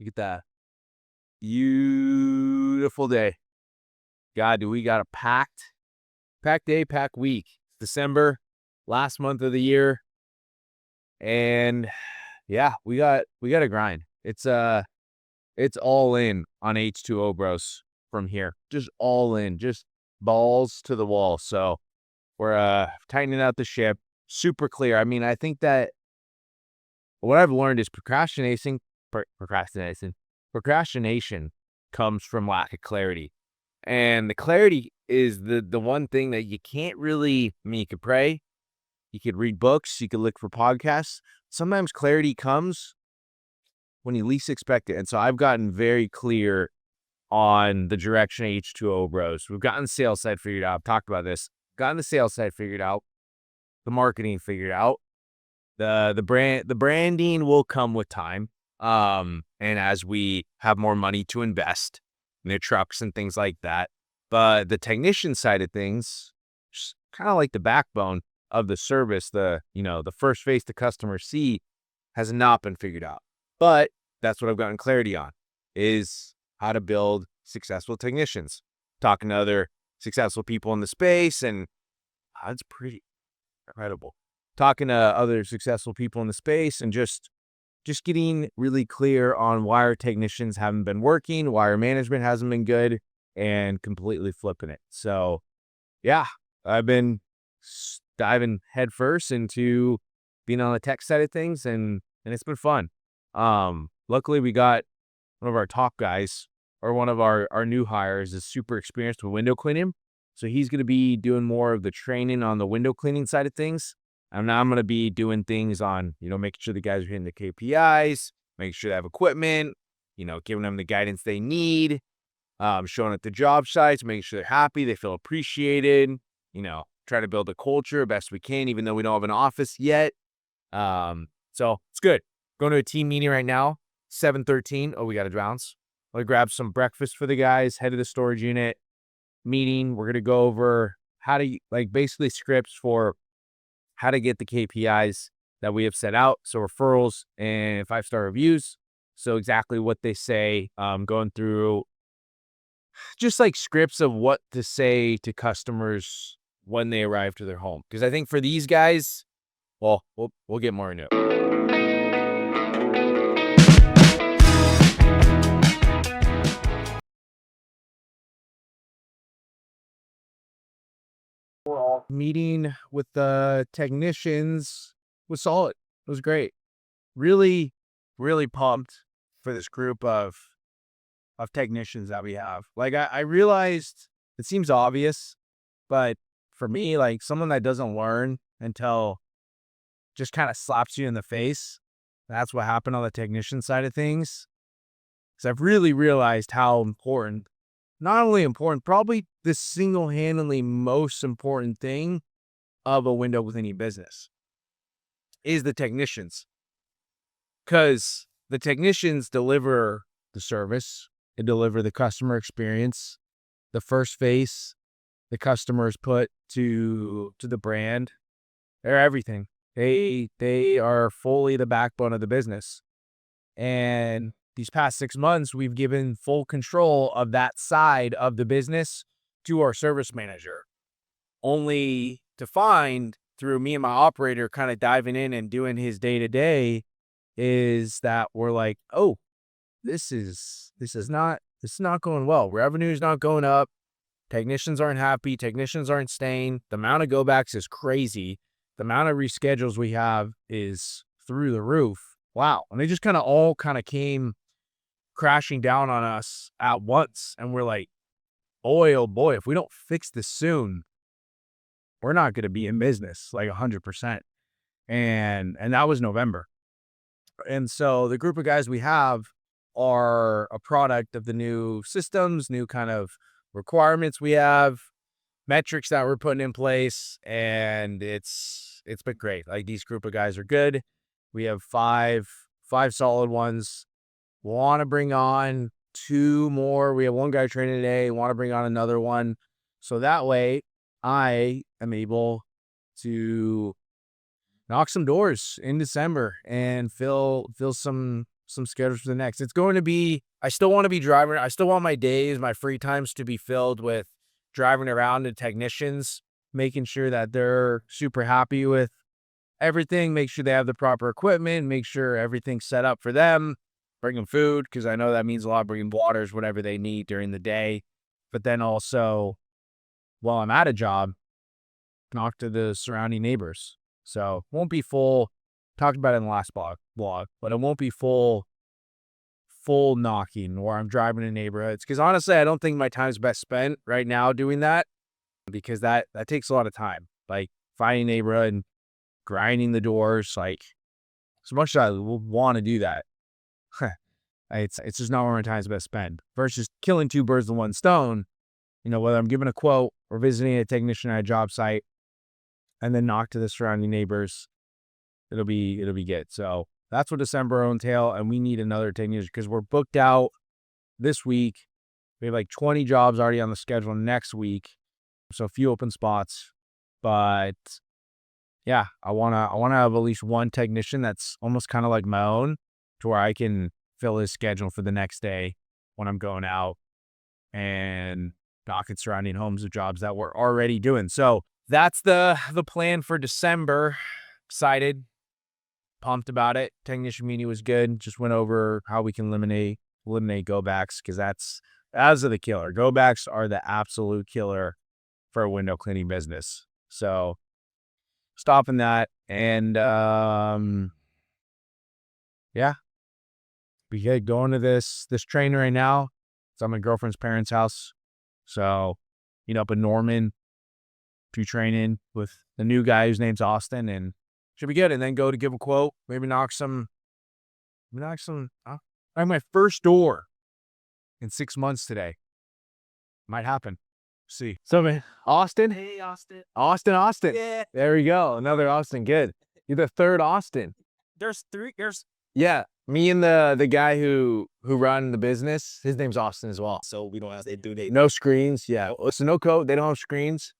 Look at that. Beautiful day. God, do we got a packed day, packed week. December, last month of the year. And yeah, we got to grind. It's all in on H2O Bros from here. Just all in, just balls to the wall. So we're tightening out the ship. Super clear. I mean, I think that what I've learned is procrastination comes from lack of clarity. And the clarity is the one thing that you can't really, I mean, you could pray, you could read books, you could look for podcasts. Sometimes clarity comes when you least expect it. And so I've gotten very clear on the direction of H2O Bros. We've gotten the sales side figured out. I've talked about this. Gotten the sales side figured out. The marketing figured out. The branding will come with time. And as we have more money to invest in the trucks and things like that. But the technician side of things, just kind of like the backbone of the service, the first face the customers see, has not been figured out. But that's what I've gotten clarity on, is how to build successful technicians. Talking to other successful people in the space, and it's pretty incredible. Talking to other successful people in the space and just getting really clear on why our technicians haven't been working, why our management hasn't been good, and completely flipping it. So yeah, I've been diving headfirst into being on the tech side of things, and it's been fun. Luckily we got one of our top guys, or one of our new hires, is super experienced with window cleaning. So he's going to be doing more of the training on the window cleaning side of things. And now I'm going to be doing things on, making sure the guys are hitting the KPIs, making sure they have equipment, giving them the guidance they need, showing at the job sites, making sure they're happy, they feel appreciated, try to build a culture best we can, even though we don't have an office yet. So it's good. Going to a team meeting right now, 7:13. Oh, we got to bounce. I'll grab some breakfast for the guys, head to the storage unit meeting. We're going to go over how to, basically scripts for how to get the KPIs that we have set out. So referrals and 5-star reviews. So exactly what they say, going through just scripts of what to say to customers when they arrive to their home. Because I think for these guys, well, we'll get more into it. Meeting with the technicians was solid. It was great. Really, really pumped for this group of technicians that we have. I realized it seems obvious, but for me, someone that doesn't learn until just kind of slaps you in the face, that's what happened on the technician side of things. So I've really realized how important, not only important, probably the single-handedly most important thing of a window cleaning business is the technicians. Because the technicians deliver the service, they deliver the customer experience, the first face the customers put to the brand. They're everything. They are fully the backbone of the business. And these past 6 months, we've given full control of that side of the business to our service manager, only to find through me and my operator kind of diving in and doing his day-to-day is that we're like, oh, this is not going well. Revenue is not going up. Technicians aren't happy. Technicians aren't staying. The amount of go backs is crazy. The amount of reschedules we have is through the roof. Wow. And they just all came crashing down on us at once. And we're like, boy, oh boy, if we don't fix this soon, we're not going to be in business 100%. And that was November. And so the group of guys we have are a product of the new systems, new kind of requirements we have, metrics that we're putting in place, and it's been great. These group of guys are good. We have five solid ones. Want to bring on 2 more. We have 1 guy training today. Want to bring on another one, so that way I am able to knock some doors in December and fill some some schedules for the next. It's going to be, I still want to be driving. I still want my days, my free times to be filled with driving around to technicians, making sure that they're super happy with everything, make sure they have the proper equipment, make sure everything's set up for them, bring them food, because I know that means a lot, bringing waters, whatever they need during the day. But then also, while I'm at a job, knock to the surrounding neighbors. So won't be full, talked about it in the last blog, but it won't be full knocking where I'm driving in neighborhoods. Because honestly, I don't think my time's best spent right now doing that, because that takes a lot of time. Like finding a neighborhood and grinding the doors, like as much as I want to do that, it's just not where my time's best spent. Versus killing two birds with one stone, whether I'm giving a quote or visiting a technician at a job site, and then knock to the surrounding neighbors, it'll be good. So that's what December will entail, and we need another technician because we're booked out this week. We have like 20 jobs already on the schedule next week, so a few open spots. But yeah, I wanna have at least one technician that's almost kind of like my own, to where I can fill his schedule for the next day when I'm going out and knock at surrounding homes of jobs that we're already doing. So that's the plan for December. Excited, pumped about it. Technician meeting was good. Just went over how we can eliminate go backs, because that's the killer. Go backs are the absolute killer for a window cleaning business. So stopping that, and yeah, be good. Going to this training right now. It's at my girlfriend's parents' house. So, up in Norman, do training with the new guy whose name's Austin, and should be good. And then go to give a quote, maybe knock my first door in 6 months today. Might happen. See. So, man, Austin. Hey, Austin. Austin. Yeah. There we go. Another Austin. Good. You're the third Austin. There's three. Yeah. Me and the guy who run the business, his name's Austin as well. So we don't have to do that. No screens. Yeah. So no code. They don't have screens.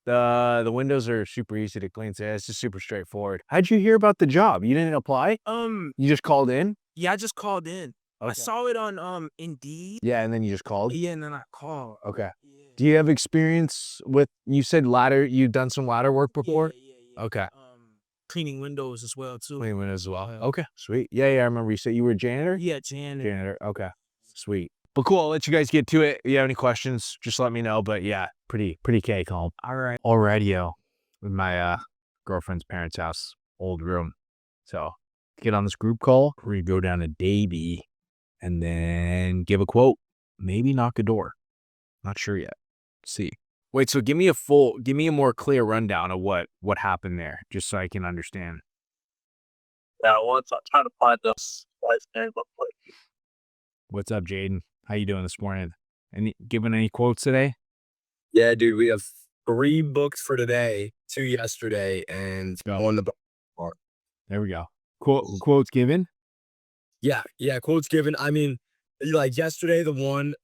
The windows are super easy to clean. So it's just super straightforward. How'd you hear about the job? You didn't apply? You just called in? Yeah, I just called in. Okay. I saw it on Indeed. Yeah, and then you just called? Yeah, and then I called. Okay. Yeah. Do you have experience with, you said ladder, you've done some ladder work before? Yeah. Okay. Cleaning windows as well, too. Cleaning windows as well. Yeah. Okay, sweet. Yeah, I remember you said you were a janitor? Yeah, janitor. Okay, sweet. But cool, I'll let you guys get to it. If you have any questions, just let me know. But yeah, pretty K calm. All right. All radio with my girlfriend's parents' house, old room. So get on this group call. We go down to Davie and then give a quote. Maybe knock a door. Not sure yet. See. Wait, so give me a more clear rundown of what happened there, just so I can understand. Yeah, once I'm trying to find this guy's name real quick. What's up, Jaden? How you doing this morning? Giving any quotes today? Yeah, dude, we have 3 books for today, 2 yesterday, and on the bar. There we go. Quotes given? Yeah, quotes given. I mean, like yesterday, the one,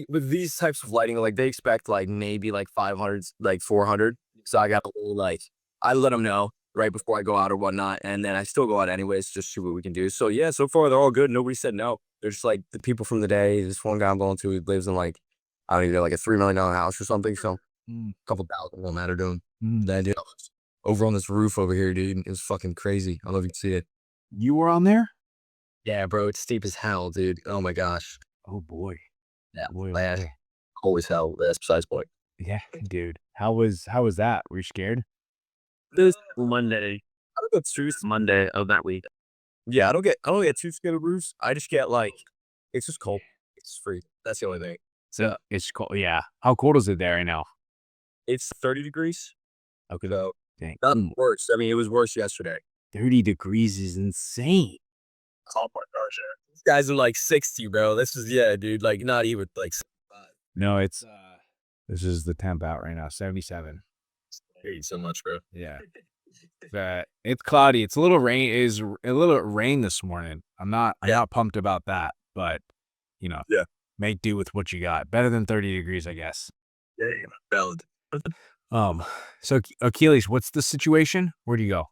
with these types of lighting, like they expect like maybe like 500, like 400. So I got a little I let them know right before I go out or whatnot, and then I still go out anyways, just see what we can do. So yeah, so far they're all good. Nobody said no. They're just like the people from the day. This one guy I'm going to, he lives in like, I don't even know, like a $3 million house or something. So a couple thousand won't matter to him. Then dude, over on this roof over here, dude, it was fucking crazy. I don't know if you can see it. You were on there? Yeah, bro, it's steep as hell, dude. Oh my gosh. Oh boy. Yeah, Boy, man. Holy hell. That's besides the point. Yeah, dude. How was that? Were you scared? This Monday. I don't get too Monday of that week. Yeah, I don't get too scared of roofs. I just get like, it's just cold. It's free. That's the only thing. So it's cold. Yeah. How cold is it there right now? It's 30 degrees. Okay. So Dang. nothing worse. I mean, it was worse yesterday. 30 degrees is insane. Oh my gosh, yeah. These guys are like 60, bro. This is, yeah, dude, like not even like 75. No, it's this is the temp out right now, 77. I hate you so much, bro. Yeah. It's cloudy. It's a little rain this morning. I'm not pumped about that, but Yeah. make do with what you got. Better than 30 degrees, I guess. Yeah, valid. So Achilles, what's the situation? Where do you go?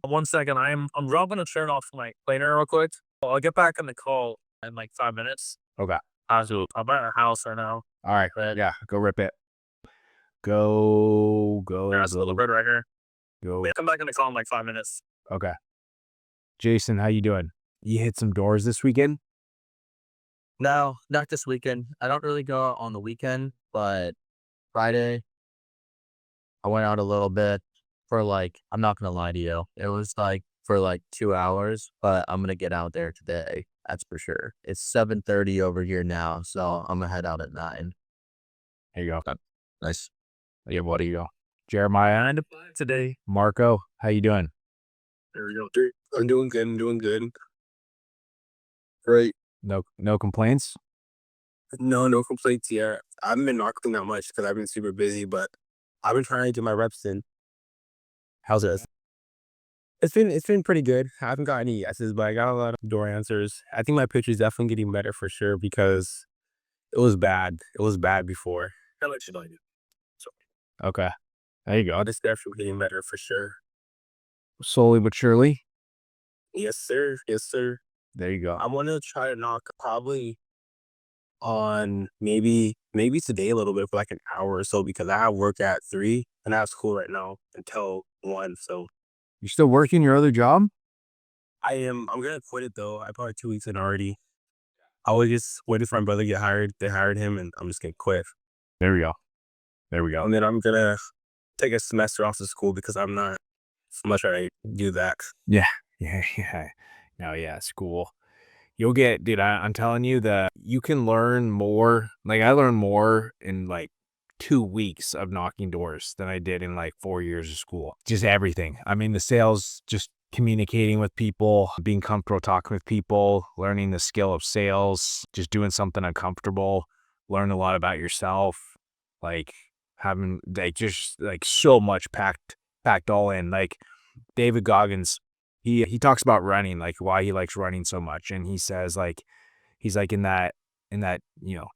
1 second. I'm gonna turn off my cleaner real quick. I'll get back on the call in like 5 minutes. Okay. I'm at our house right now. All right. But Yeah. Go rip it. Go. there's a little bit right here. Go. Yeah, come back on the call in like 5 minutes. Okay. Jason, how you doing? You hit some doors this weekend? No, not this weekend. I don't really go out on the weekend, but Friday, I went out a little bit for like, I'm not gonna lie to you. It was like for like 2 hours, but I'm gonna get out there today. That's for sure. It's 7:30 over here now, so I'm gonna head out at 9. Here you go. Nice. Yeah, what do you go? Jeremiah, 9 to 5 today. Marco, how you doing? There we go. I'm doing good. I'm doing good. Great. No complaints? No complaints here. I haven't been knocking that much because I've been super busy, but I've been trying to do my reps in. How's it? It's been pretty good. I haven't got any yeses, but I got a lot of door answers. I think my pitch is definitely getting better for sure because it was bad. It was bad before. I'll let you know. Okay. There you go. It's definitely getting better for sure. Slowly but surely. Yes, sir. Yes, sir. There you go. I want to try to knock probably on maybe today a little bit for like an hour or so because I have work at 3 and I have school right now until 1. So You still working your other job? I'm gonna quit it though. I probably 2 weeks in already. I was just waiting for my brother to get hired. They hired him and I'm just gonna quit. There we go. There we go. And then I'm gonna take a semester off of school because I'm not much ready to do that. Yeah. No, yeah, school. You'll get, dude, I'm telling you that you can learn more. Like, I learned more in like 2 weeks of knocking doors than I did in like 4 years of school. Just everything. I mean, the sales, just communicating with people, being comfortable talking with people, learning the skill of sales, just doing something uncomfortable, learn a lot about yourself, like having like just like so much packed all in. Like David Goggins, he talks about running, like why he likes running so much. And he says like, he's like in that,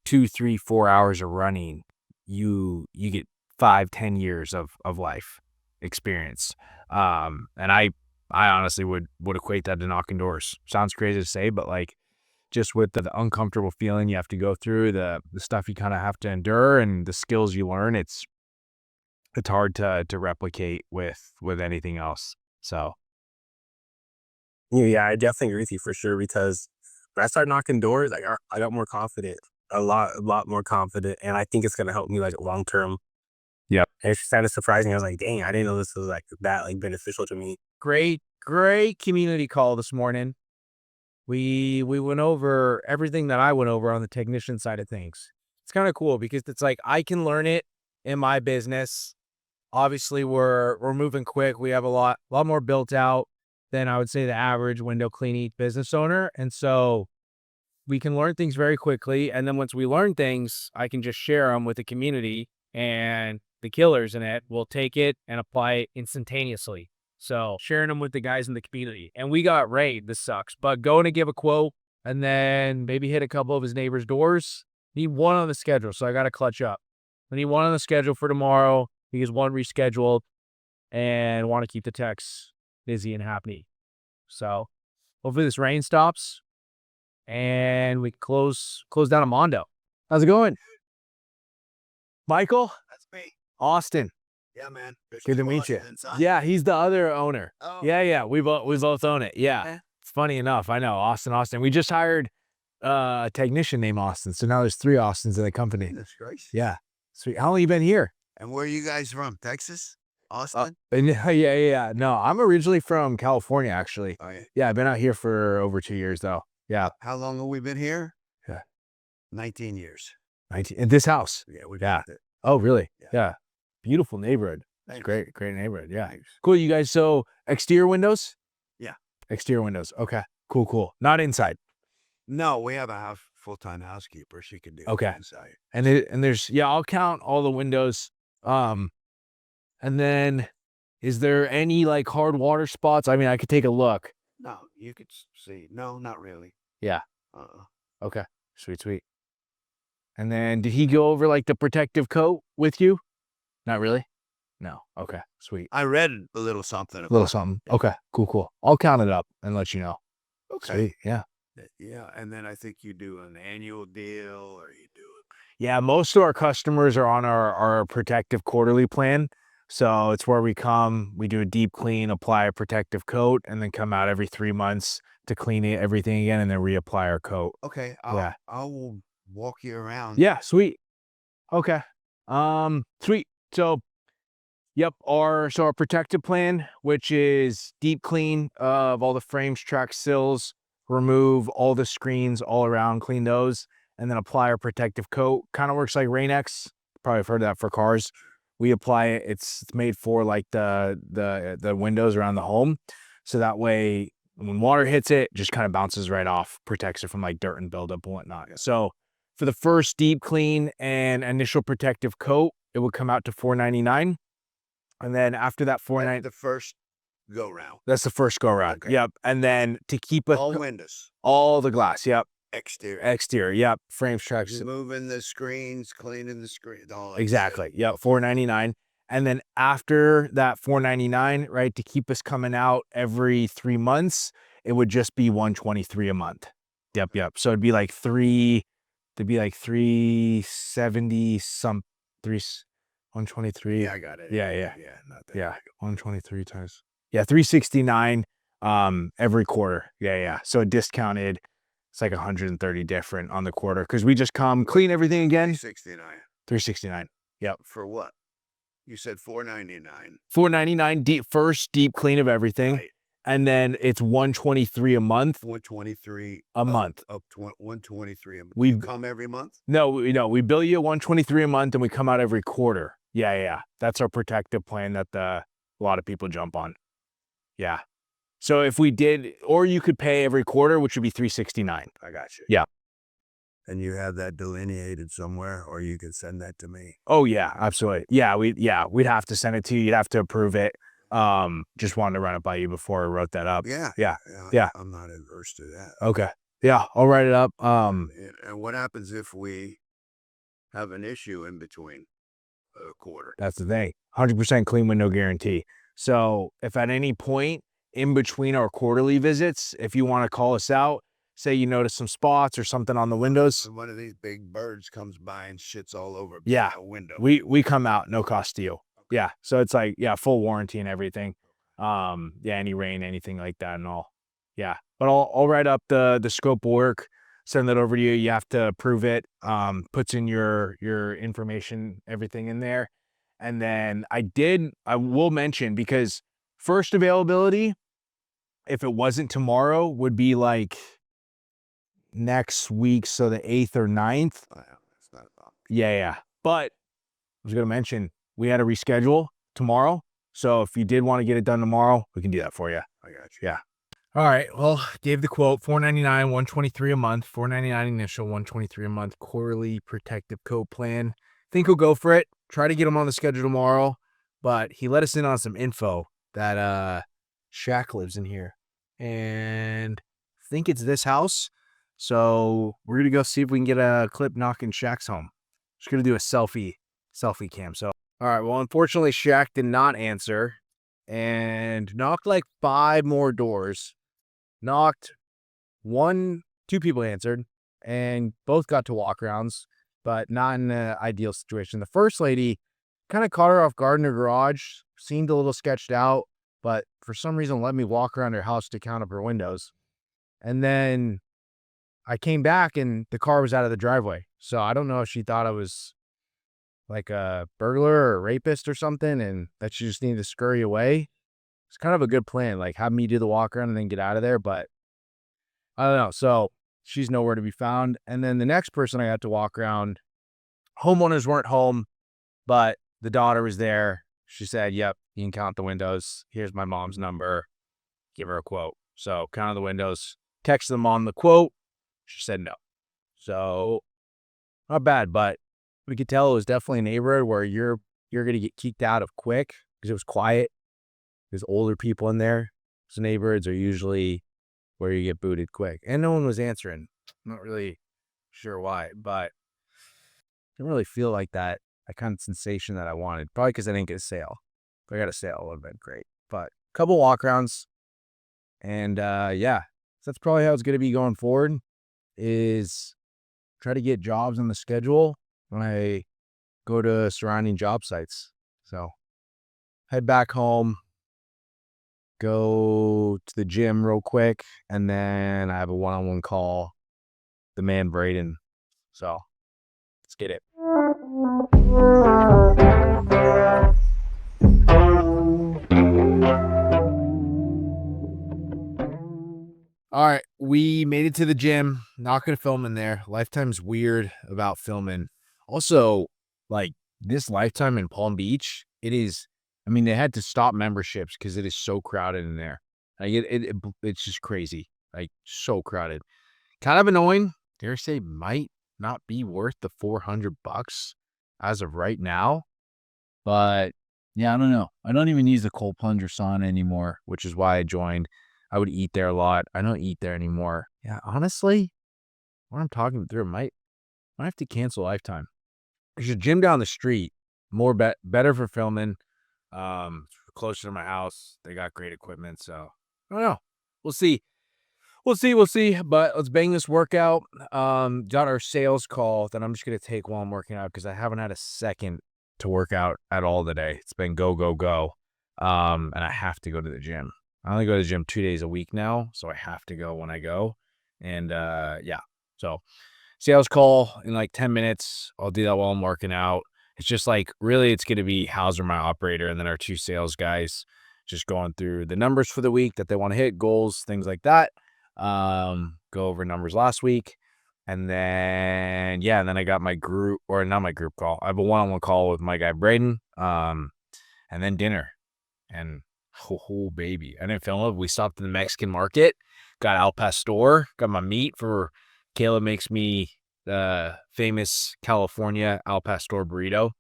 2, 3, 4 hours of running, you get 5-10 years of life experience. And I honestly would equate that to knocking doors. Sounds crazy to say, but like just with the uncomfortable feeling you have to go through, the stuff you kind of have to endure and the skills you learn, it's hard to replicate with anything else. So Yeah, I definitely agree with you for sure because when I started knocking doors, I got more confident, a lot more confident, and I think it's gonna help me like long term. Yep. And it's kind of surprising. I was like, dang, I didn't know this was like that like beneficial to me. great community call this morning. We went over everything that I went over on the technician side of things. It's kind of cool because it's like I can learn it in my business. Obviously, we're moving quick. We have a lot more built out than I would say the average window cleaning business owner, and so we can learn things very quickly. And then once we learn things, I can just share them with the community, and the killers in it will take it and apply it instantaneously. So sharing them with the guys in the community. And we got Ray, this sucks, but going to give a quote and then maybe hit a couple of his neighbors' doors. Need one on the schedule, so I got to clutch up. I need one on the schedule for tomorrow. He has one rescheduled and want to keep the techs busy and happy. So hopefully this rain stops and we close down a Mondo. How's it going? Michael? That's me. Austin. Yeah, man. Good to meet you. Yeah, he's the other owner. Oh. Yeah. We both own it. Yeah. Okay. It's funny enough. I know. Austin. We just hired a technician named Austin. So now there's 3 Austins in the company. That's great. Yeah. Sweet. How long you been here? And where are you guys from? Texas? Austin? Yeah. No, I'm originally from California, actually. Oh, yeah. Yeah, I've been out here for over 2 years, though. Yeah. How long have we been here? Yeah. 19 years. 19 in this house. Yeah, we've Yeah. been there. Oh, really? Yeah. Yeah. Beautiful neighborhood. Thanks. Great neighborhood. Yeah. Thanks. Cool. You guys, so exterior windows? Yeah. Exterior windows. Okay. Cool. Not inside. No, we have a full-time housekeeper. She can do it Okay. inside. And there's, yeah, I'll count all the windows. And then is there any like hard water spots? I mean, I could take a look. No, you could see. No, not really. Yeah. Uh-uh. Okay. Sweet. And then did he go over like the protective coat with you? Not really. No. Okay. Sweet. I read a little something. A little about something. Okay. Cool. I'll count it up and let you know. it. Okay. Sweet. Yeah. Yeah, and then I think you do an annual deal, or you do Yeah, most of our customers are on our protective quarterly plan. So it's where we do a deep clean, apply a protective coat, and then come out every 3 months to clean everything again and then reapply our coat. Okay, Yeah. I will walk you around. Yeah, sweet. Okay. Sweet. So yep, our protective plan, which is deep clean of all the frames, tracks, sills, remove all the screens all around, clean those, and then apply our protective coat. Kind of works like Rain-X. Probably have heard of that for cars. We apply it. It's made for like the windows around the home, so that way when water hits it, just kind of bounces right off, protects it from like dirt and buildup and whatnot. So for the first deep clean and initial protective coat, it would come out to $499. And then after that That's the first go round. that's the first go round. Okay. Yep. And then to keep it All windows, all the glass. Yep. exterior. Exterior. Yep. Frames, tracks. Removing the screens, cleaning the screen. All that Exactly. shit. Yep. $499. And then after that $499, right, to keep us coming out every 3 months, it would just be $123 a month. Yep. So it'd be like 370 some 123. Yeah, I got it. Yeah. Yeah, not that. Yeah, 123 times. Yeah, 369 every quarter. Yeah. So discounted, it's like 130 different on the quarter because we just come clean everything again. 69. 369. Yep. For what? You said $499. 499 first deep clean of everything. Right. And then it's 123 a month. 123 A month. Up to 123 a month. We You come every month? No, we bill you 123 a month and we come out every quarter. Yeah. That's our protective plan that a lot of people jump on. Yeah. So if we did, or you could pay every quarter, which would be 369. I got you. Yeah. And you have that delineated somewhere, or you can send that to me. Oh yeah, absolutely. Yeah, we'd have to send it to you. You'd have to approve it. Just wanted to run it by you before I wrote that up. Yeah. Yeah. I'm not adverse to that. Okay. Yeah, I'll write it up. And what happens if we have an issue in between a quarter? That's the thing. 100% clean window guarantee. So if at any point in between our quarterly visits, if you want to call us out, say you notice some spots or something on the windows, One of these big birds comes by and shits all over Yeah. a window. we come out, no cost to you. Yeah. So it's like, yeah, full warranty and everything. Any rain, anything like that and all. Yeah. But I'll write up the scope of work, send that over to you. You have to approve it. Puts in your information, everything in there. And then I will mention, because first availability, if it wasn't tomorrow, would be like next week. So the 8th or 9th. Oh, yeah, that's not a problem. Yeah. But I was going to mention, we had to reschedule tomorrow. So if you did want to get it done tomorrow, we can do that for you. I got you. Yeah. All right. Well, gave the quote, $499, $123 a month, $499 initial, $123 a month quarterly protective coat plan. Think he'll go for it. Try to get him on the schedule tomorrow. But he let us in on some info that Shaq lives in here. And I think it's this house. So we're going to go see if we can get a clip knocking Shaq's home. Just going to do a selfie cam. So, all right. Well, unfortunately, Shaq did not answer and knocked like 5 more doors. Knocked 2 people answered and both got to walk arounds, but not in an ideal situation. The first lady kind of caught her off guard in her garage, seemed a little sketched out, but for some reason let me walk around her house to count up her windows. And then I came back and the car was out of the driveway. So I don't know if she thought I was like a burglar or a rapist or something and that she just needed to scurry away. It's kind of a good plan, like have me do the walk around and then get out of there, but I don't know. So she's nowhere to be found. And then the next person I got to walk around, homeowners weren't home, but the daughter was there. She said, yep, you can count the windows. Here's my mom's number. Give her a quote. So counted the windows, texted them on the quote. She said no. So not bad, but we could tell it was definitely a neighborhood where you're going to get kicked out of quick because it was quiet. There's older people in there. So neighborhoods are usually where you get booted quick. And no one was answering. I'm not really sure why, but I didn't really feel like that kind of sensation that I wanted. Probably because I didn't get a sale. If I got a sale, it would have been great. But a couple walk-arounds. And yeah, so that's probably how it's going to be going forward, is try to get jobs on the schedule when I go to surrounding job sites. So head back home, go to the gym real quick, and then I have a one-on-one call, the man Braden. So let's get it. All right, we made it to the gym. Not gonna film in there. Lifetime's weird about filming. Also, like this Lifetime in Palm Beach, it is. I mean, they had to stop memberships because it is so crowded in there. Like it's just crazy. Like so crowded. Kind of annoying. Dare say might not be worth the $400 as of right now. But yeah, I don't know. I don't even use the cold plunger sauna anymore, which is why I joined. I would eat there a lot. I don't eat there anymore. Yeah, honestly, when I'm talking through, might have to cancel Lifetime. There's a gym down the street, better for filming. Closer to my house. They got great equipment, so I don't know. We'll see. We'll see. But let's bang this workout. Got our sales call that I'm just gonna take while I'm working out because I haven't had a second to work out at all today. It's been go. And I have to go to the gym. I only go to the gym 2 days a week now, so I have to go when I go. And yeah, so sales call in like 10 minutes. I'll do that while I'm working out. It's just like, really, it's going to be Hauser, my operator, and then our 2 sales guys just going through the numbers for the week that they want to hit, goals, things like that. Go over numbers last week. And then, yeah, and then I got my group, or not my group call. I have a one-on-one call with my guy, Braden, and then dinner. And oh, baby. I didn't film it. We stopped in the Mexican market, got Al Pastor, got my meat for Caleb makes me the famous California Al Pastor burrito.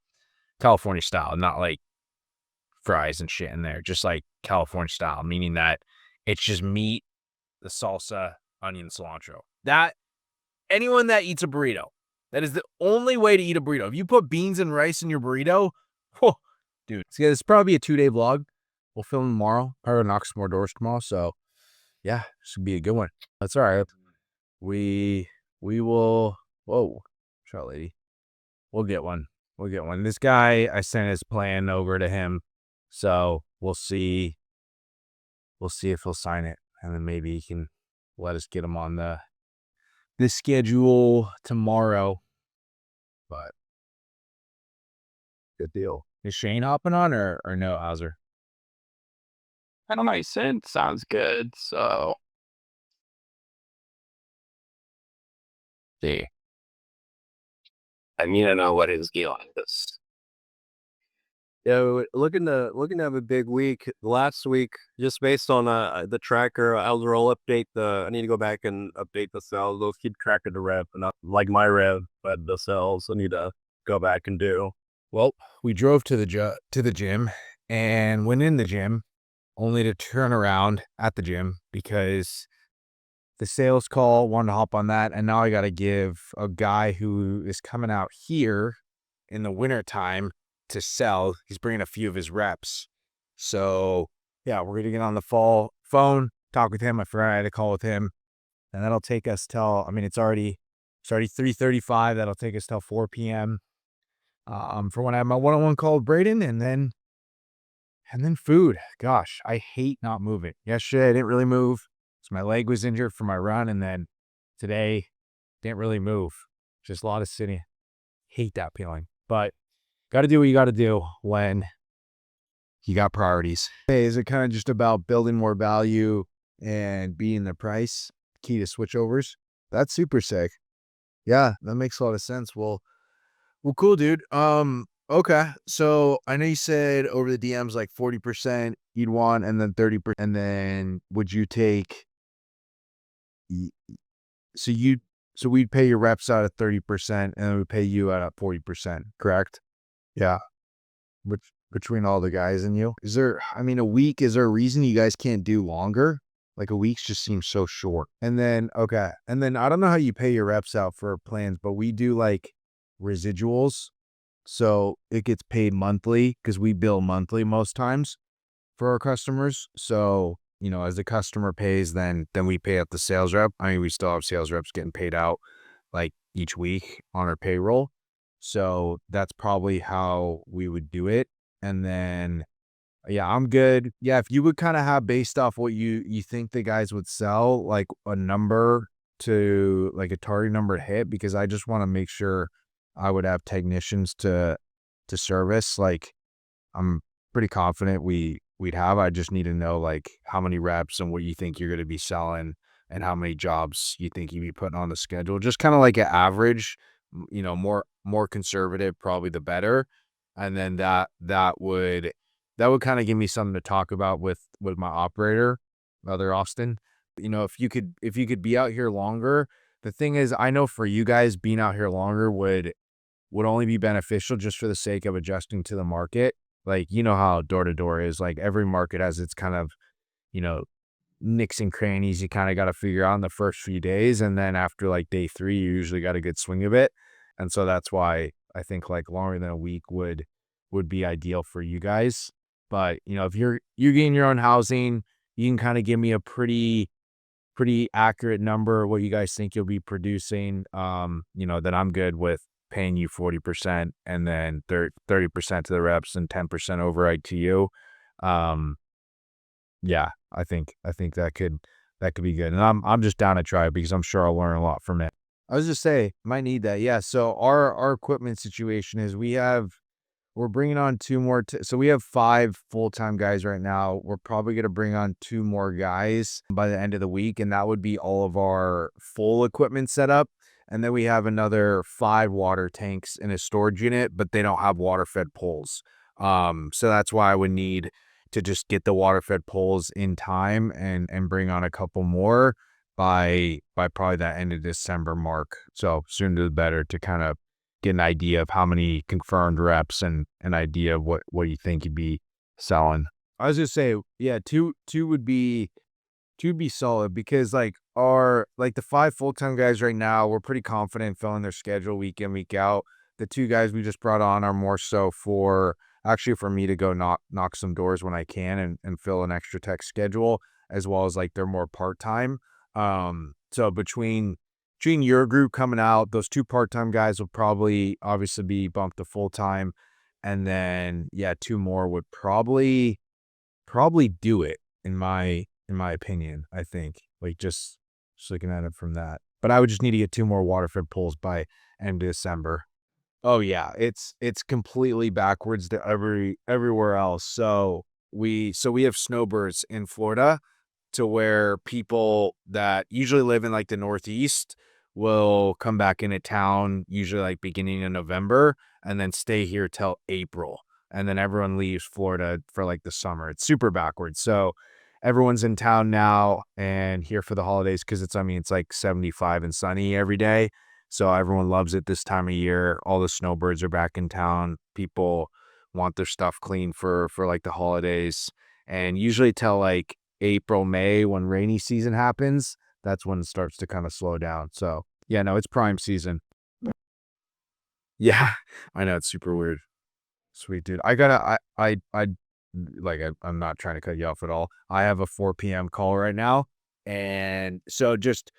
California style, not like fries and shit in there, just like California style, meaning that it's just meat, the salsa, onion, cilantro. That anyone that eats a burrito, that is the only way to eat a burrito. If you put beans and rice in your burrito, whew, dude, it's probably a 2-day vlog. We'll film tomorrow. Probably knock some more doors tomorrow. So yeah, this should be a good one. That's all right. We will. Whoa, shot lady. We'll get one. This guy, I sent his plan over to him. So we'll see. We'll see if he'll sign it. And then maybe he can let us get him on the schedule tomorrow. But good deal. Is Shane hopping on or no, Hauser? I don't know. He said sounds good. So, see, I need to know what his deal is. Yeah, we're looking to have a big week. Last week, just based on the tracker, I'll update I need to go back and update the cells. Those keep track of the rev, and not like my rev, but the cells. I need to go back and do. Well, we drove to the gym and went in the gym, only to turn around at the gym because the sales call wanted to hop on that. And now I got to give a guy who is coming out here in the winter time to sell. He's bringing a few of his reps. So yeah, we're going to get on the phone, talk with him. I forgot I had a call with him, and that'll take us till, I mean, it's already 3:35. That'll take us till 4 p.m. For when I have my one-on-one call with Braden, and then food. Gosh, I hate not moving. Yesterday I didn't really move, so my leg was injured from my run, and then today didn't really move. Just a lot of sitting. Hate that feeling, but got to do what you got to do when you got priorities. Hey, is it kind of just about building more value and beating the price? Key to switchovers. That's super sick. Yeah, that makes a lot of sense. Well, cool, dude. Okay. So I know you said over the DMs like 40% you'd want, and then 30%, and then would you take? So we'd pay your reps out at 30%, and then we'd pay you out at 40%, correct? Yeah. Between all the guys and you, is there? I mean, a week. Is there a reason you guys can't do longer? Like a week just seems so short. And then okay, and then I don't know how you pay your reps out for plans, but we do like residuals. So it gets paid monthly because we bill monthly most times for our customers. So, as the customer pays, then we pay out the sales rep. I mean, we still have sales reps getting paid out like each week on our payroll. So that's probably how we would do it. And then, yeah, I'm good. Yeah, if you would kind of have based off what you think the guys would sell, like a number to like a target number to hit, because I just want to make sure I would have technicians to service. Like I'm pretty confident we'd have. I just need to know like how many reps and what you think you're going to be selling and how many jobs you think you'd be putting on the schedule. Just kind of like an average, more conservative, probably the better. And then that would kind of give me something to talk about with my operator, Brother Austin. If you could be out here longer, the thing is, I know for you guys being out here longer would only be beneficial just for the sake of adjusting to the market. Like, how door to door is, like every market has its kind of, nicks and crannies you kind of got to figure out in the first few days. And then after like day 3, you usually got a good swing of it. And so that's why I think like longer than a week would be ideal for you guys. But, if you're getting your own housing, you can kind of give me a pretty accurate number of what you guys think you'll be producing. Then I'm good with paying you 40% and then 30% to the reps and 10% override to you. Yeah, I think that could be good. And I'm just down to try it because I'm sure I'll learn a lot from it. I was just say, might need that. Yeah. So our equipment situation is we're bringing on 2 more. So we have 5 full-time guys right now. We're probably going to bring on 2 more guys by the end of the week. And that would be all of our full equipment set up. And then we have another 5 water tanks in a storage unit, but they don't have water fed poles. So that's why I would need to just get the water fed poles in time and bring on a couple more by probably that end of December mark. So sooner the better to kind of get an idea of how many confirmed reps and an idea of what you think you'd be selling. I was just say, yeah, two would be solid because like the 5 full-time guys right now, we're pretty confident filling their schedule week in, week out. The 2 guys we just brought on are more so for me to go knock some doors when I can and fill an extra tech schedule, as well as like they're more part-time. So between your group coming out, those 2 part-time guys will probably obviously be bumped to full-time. And then, yeah, 2 more would probably do it in my opinion, I think, like just looking at it from that. But I would just need to get 2 more water fed pools by end of December. Oh yeah, it's completely backwards to everywhere else. So we have snowbirds in Florida, to where people that usually live in like the Northeast will come back into town, usually like beginning of November, and then stay here till April. And then everyone leaves Florida for like the summer. It's super backwards. So everyone's in town now and here for the holidays because it's like 75 and sunny every day. So everyone loves it this time of year. All the snowbirds are back in town. People want their stuff clean for like the holidays. And usually till like April, May, when rainy season happens, that's when it starts to kind of slow down. So yeah, no, it's prime season. Yeah, I know, it's super weird. Sweet dude. I'm not trying to cut you off at all. I have a 4 p.m. call right now. And so just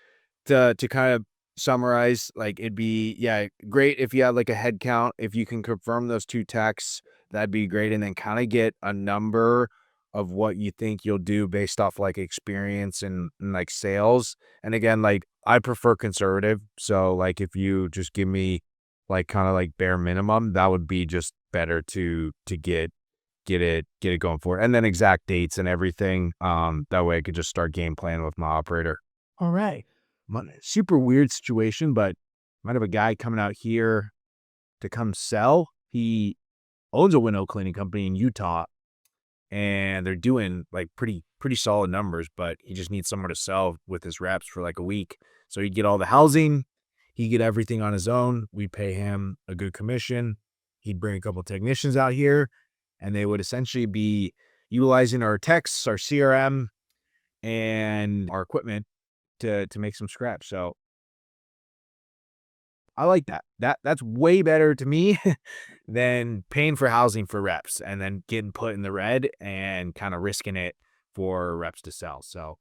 to kind of summarize, like it'd be, yeah, great if you had like a head count. If you can confirm those 2 techs, that'd be great. And then kind of get a number of what you think you'll do based off like experience and like sales. And again, like I prefer conservative. So like if you just give me like kind of like bare minimum, that would be just better to get it going for it. And then exact dates and everything. That way I could just start game plan with my operator. All right. Super weird situation, but might have a guy coming out here to come sell. He owns a window cleaning company in Utah, and they're doing like pretty solid numbers, but he just needs somewhere to sell with his reps for like a week. So he'd get all the housing, he'd get everything on his own. We pay him a good commission. He'd bring a couple of technicians out here, and they would essentially be utilizing our techs, our CRM, and our equipment to make some scratch. So I like that. That's way better to me than paying for housing for reps and then getting put in the red and kind of risking it for reps to sell. So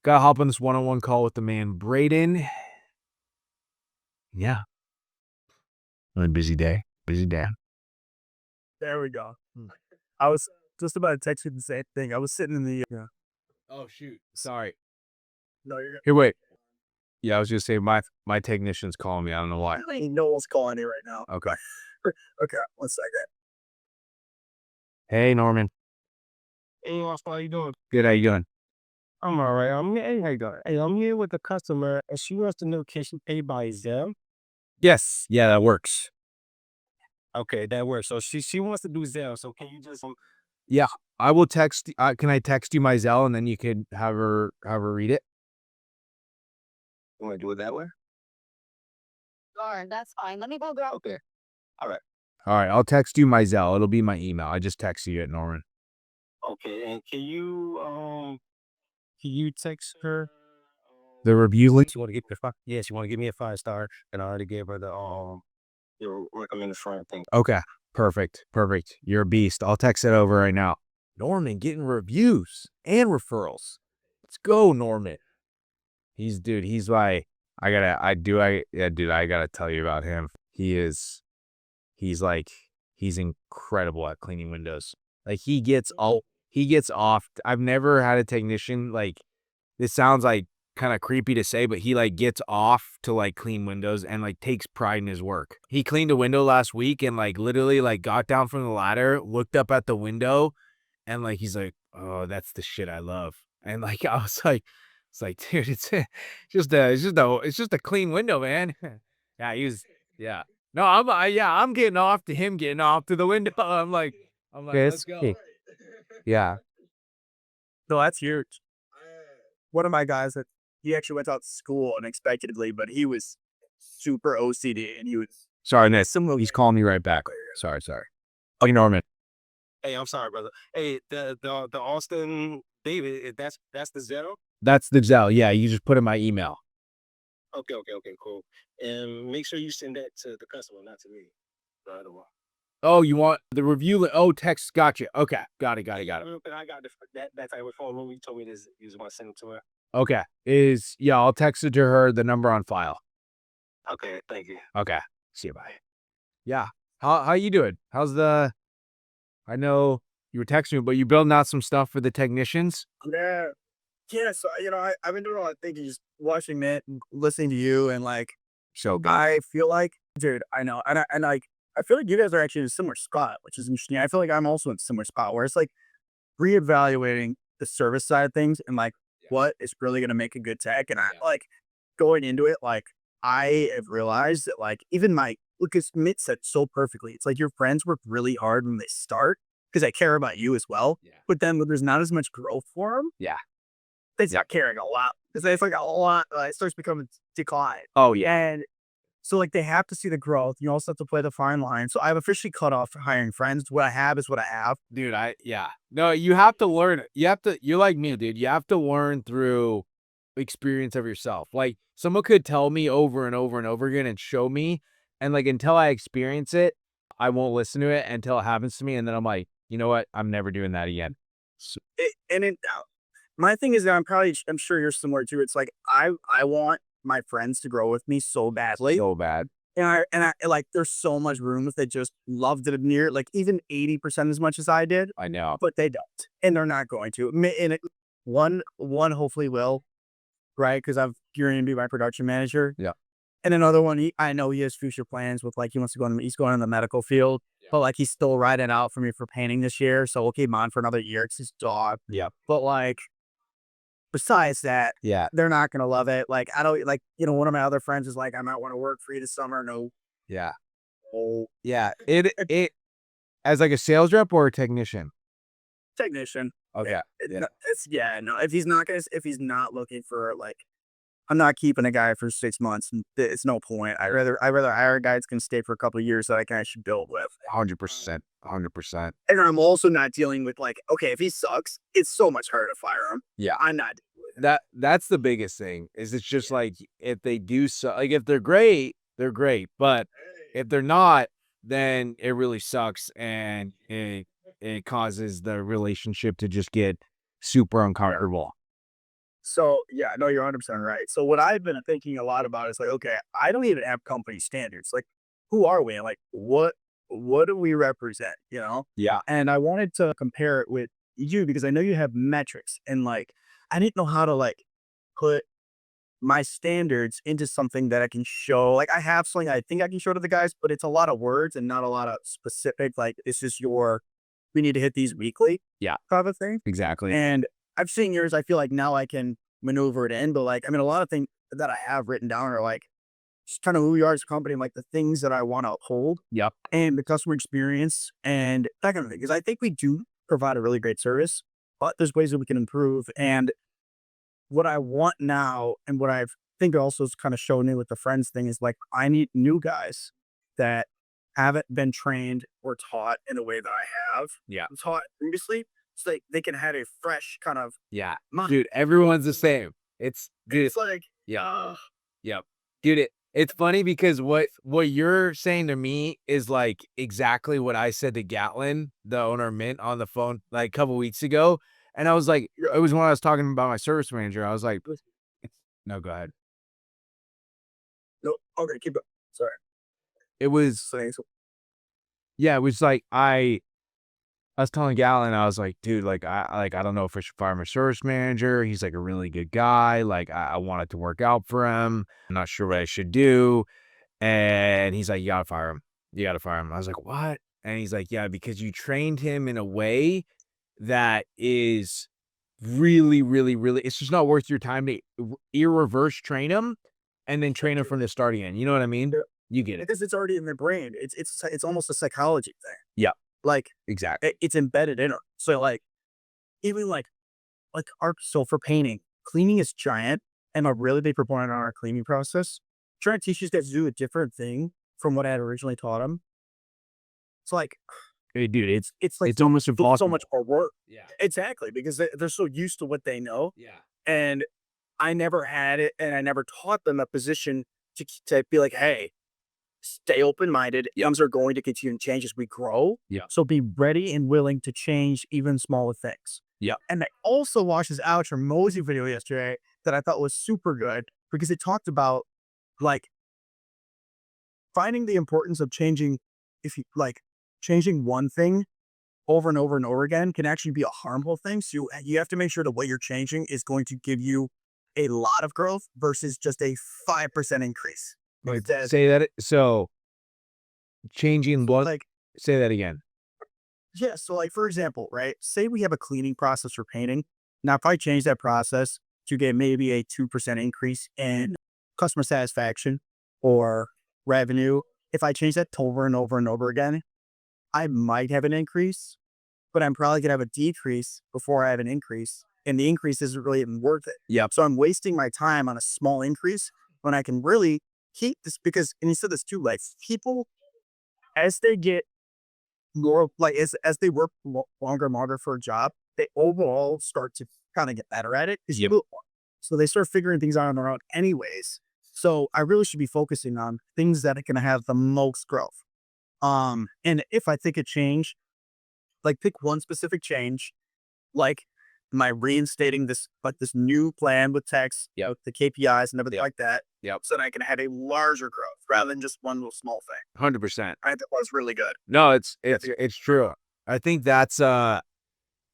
gotta hop on this one-on-one call with the man Braden. Yeah. Really busy day. Busy day. There we go. I was just about to text you the same thing. I was sitting in the. Oh shoot. Sorry. No, you're Here, wait. Yeah, I was gonna say my technician's calling me. I don't know why. good. No one's calling you right now. Okay. Okay, 1 second. Hey Norman. Hey, how you doing? Good, how you doing? I'm all right. Hey, how you doing? Hey, I'm here with the customer, and she wants to know, can she pay by Zelle? Yes. Yeah, that works. Okay, that works. So she wants to do Zelle. So can you just I will text can I text you my Zelle and then you could have her read it? you want to do it that way? Sure, that's fine. Let me go grab. Okay. All right, I'll text you my Zelle. It'll be my email. I just texted you it, Norman. Okay, and can you text her? The review link? She want to give me she want to give me a 5-star, and I already gave her the your recommended friend thing. Okay. Perfect. You're a beast. I'll text it over right now. Norman getting reviews and referrals. Let's go, Norman. He's like, I gotta tell you about him. He's incredible at cleaning windows. Like he gets off. I've never had a technician like, this sounds like kind of creepy to say, but he like gets off to like clean windows and like takes pride in his work. He cleaned a window last week and like literally like got down from the ladder, looked up at the window, and like he's like, "Oh, that's the shit I love." And like I was like, it's like, dude, it's just a clean window, man. Yeah. No, I'm getting off to him getting off to the window. I'm like, let's go. Yeah. No, that's huge. One of my guys that he actually went out to school unexpectedly, but he was super OCD and he was Sorry, Nick. similar. He's calling me right back. Sorry. Okay, Norman. Hey, I'm sorry, brother. Hey, the Austin David, that's the Zelle? That's the Zelle. Yeah, you just put in my email. Okay, cool. And make sure you send that to the customer, not to me. Right away. Oh, you want the review? Oh, text. Gotcha. Okay. Got it. I got that type of phone number. You told me this. You just want to send it to her. Okay. I'll text it to her, the number on file. Okay, thank you. Okay. See you. Bye. Yeah. How you doing? I know you were texting me, but you building out some stuff for the technicians? Yeah. So I've been doing a lot of thinking, just watching it, and listening to you, and like So good. I feel like, dude, I know, and I feel like you guys are actually in a similar spot, which is interesting. I feel like I'm also in a similar spot where it's like reevaluating the service side of things and like what is really going to make a good tech. And I like going into it, like I have realized that like even because Mitt said so perfectly, it's like your friends work really hard when they start because they care about you as well. Yeah. But then when there's not as much growth for them, Yeah. they start caring a lot. It's like a lot. It starts becoming decline. Oh yeah. And so like they have to see the growth. You also have to play the fine line. So I've officially cut off hiring friends. What I have is what I have. Dude, No, you have to learn. You're like me, dude. You have to learn through experience of yourself. Like someone could tell me over and over and over again and show me. And like, until I experience it, I won't listen to it until it happens to me. And then I'm like, you know what? I'm never doing that again. So, My thing is that I'm sure you're similar too. It's like, I want my friends to grow with me so badly. so bad. And I like, there's so much room if they just loved it near, like even 80% as much as I did, I know. but they don't, and they're not going to. One hopefully will, right? Because you're going to be my production manager. Yeah. And another one, I know he has future plans with like, he's going in the medical field, but like he's still riding out for me for painting this year. So we'll keep him on for another year. It's his dog. Yeah. But like, besides that, Yeah. they're not going to love it. Like, I don't like, one of my other friends is like, I might want to work for you this summer. No. Yeah. Oh, Yeah. It as like a sales rep or a technician. technician. Okay. No. If he's not looking for like, I'm not keeping a guy for 6 months. And it's no point. I rather hire a guy that's going to stay for a couple of years that I can actually build with. 100%. 100%. And I'm also not dealing with like, okay, if he sucks, it's so much harder to fire him. Yeah. I'm not dealing with it. That's the biggest thing is it's just like if they do so like if they're great, they're great. But if they're not, then it really sucks, and it causes the relationship to just get super uncomfortable. So yeah, no, you're 100% right. So what I've been thinking a lot about is like, okay, I don't even have company standards. Like, who are we? And like, what do we represent? You know? Yeah. And I wanted to compare it with you because I know you have metrics, and like, I didn't know how to like put my standards into something that I can show. Like, I have something I think I can show to the guys, but it's a lot of words and not a lot of specific. Like, this is your, we need to hit these weekly. Yeah. Type of thing. Exactly. And I've seen yours. I feel like now I can maneuver it in, but like, I mean, a lot of things that I have written down are like just kind of who we are as a company, and like the things that I want to uphold. Yep. And the customer experience and that kind of thing. Because I think we do provide a really great service, but there's ways that we can improve. And what I want now, and what I think also is kind of showing me with the friends thing, is like, I need new guys that haven't been trained or taught in a way that I have taught previously. So they can have a fresh kind of Yeah. mind. Dude, everyone's the same. Dude, It's like, yeah. Yep. Dude, it's funny because what you're saying to me is like exactly what I said to Gatlin, the owner of Mint, on the phone like a couple weeks ago. And I was like, it was when I was talking about my service manager. I was like, no, go ahead. no, okay, keep going. Sorry. It was, So yeah, it was like I was telling Gatlin, I was like, dude, I don't know if I should fire my service manager. He's like a really good guy. Like I want it to work out for him. I'm not sure what I should do. And he's like, you gotta fire him. You gotta fire him. I was like, what? And he's like, yeah, because you trained him in a way that is really, really, really, it's just not worth your time to reverse train him and then train him from the start again. You know what I mean? Yeah. You get it. because it's already in their brain. It's almost a psychology thing. Yeah. Like Exactly. it's embedded in her. So like, even like our, so for painting, cleaning is giant, and a really big proponent on our cleaning process. Trying to teach these guys to do a different thing from what I had originally taught them. It's like, Hey, dude, it's like it's almost so impossible. much more work. Yeah. Exactly, because they're so used to what they know, Yeah. and I never had it, and I never taught them a position to be like, hey, stay open-minded. Things are going to continue to change as we grow. Yeah. So be ready and willing to change even smaller things. Yeah. And I also watched this Alex Hormozy video yesterday that I thought was super good, because it talked about like finding the importance of changing. If you like changing one thing over and over and over again can actually be a harmful thing. So you have to make sure that what you're changing is going to give you a lot of growth versus just a 5% increase. Wait, Instead, say that. So changing what? like, Say that again. yeah. So like, for example, right? Say we have a cleaning process for painting. Now, if I change that process to get maybe a 2% increase in customer satisfaction or revenue, if I change that over and over and over again, I might have an increase, but I'm probably going to have a decrease before I have an increase. And the increase isn't really even worth it. Yep. So I'm wasting my time on a small increase when I can really keep this, because, and you said this too, like people, as they get more, like as they work longer and longer for a job, they overall start to kind of get better at it. Yep. So they start figuring things out on their own anyways. So I really should be focusing on things that are going to have the most growth. And if I think a change, like pick one specific change, like my reinstating this, like this new plan with text, Yep. the KPIs and everything Yep. like that. Yep. So that I can have a larger growth rather than just one little small thing. 100%. I think that was really good. No, it's true. I think that's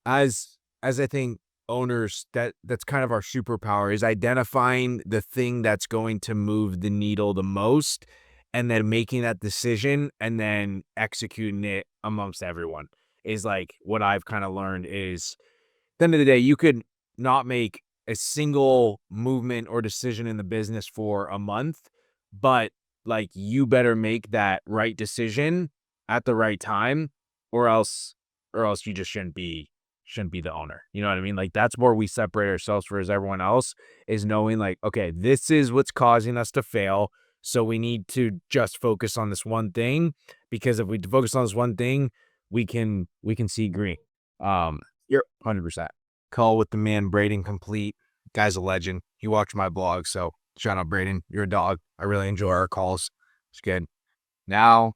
as I think owners, that's kind of our superpower, is identifying the thing that's going to move the needle the most, and then making that decision and then executing it amongst everyone is like what I've kind of learned is, at the end of the day, you could not make a single movement or decision in the business for a month, but like you better make that right decision at the right time, or else you just shouldn't be the owner. You know what I mean? Like that's where we separate ourselves as everyone else, is knowing like, okay, this is what's causing us to fail. So we need to just focus on this one thing, because if we focus on this one thing, we can see green. You're 100%. Call with the man, Braden Complete. Guy's a legend. He watched my blog, so shout out Braden. You're a dog. I really enjoy our calls. It's good. Now,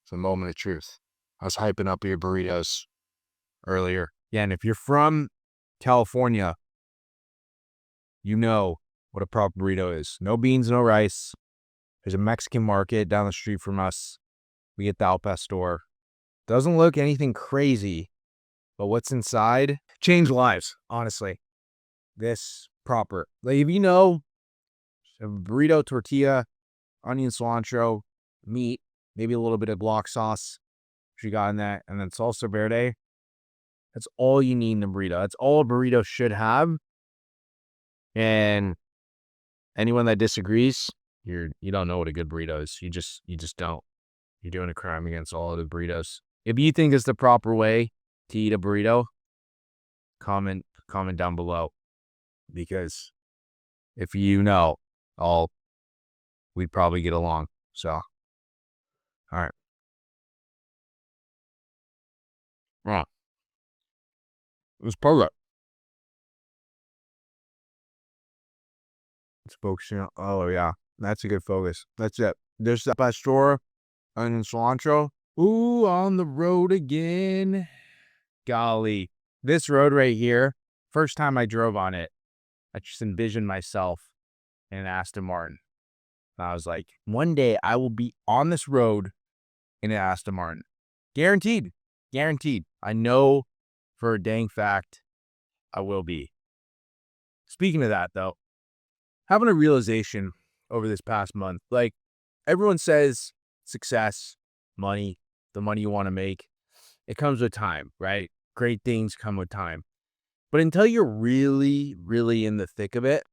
it's a moment of truth. I was hyping up your burritos earlier. Yeah, and if you're from California, you know what a proper burrito is. No beans, no rice. There's a Mexican market down the street from us. We get the Al Pastor. Doesn't look anything crazy, but what's inside changed lives, honestly. This proper. Like, if you know, a burrito, tortilla, onion, cilantro, meat, maybe a little bit of block sauce, which you got in that, and then salsa verde. That's all you need in a burrito. That's all a burrito should have. And anyone that disagrees, you don't know what a good burrito is. You just don't. You're doing a crime against all of the burritos. If you think it's the proper way to eat a burrito, comment down below. Because if you know, we'd probably get along. So, all right. Right. It's perfect. It's focusing on, oh yeah, that's a good focus. That's it. There's the pastor, onion, cilantro. Ooh, on the road again. Golly. This road right here, first time I drove on it, I just envisioned myself in an Aston Martin. And I was like, one day I will be on this road in an Aston Martin. Guaranteed. Guaranteed. I know for a dang fact I will be. Speaking of that, though, having a realization over this past month, like everyone says success, money, the money you want to make, it comes with time, right? Great things come with time. But until you're really, really in the thick of it,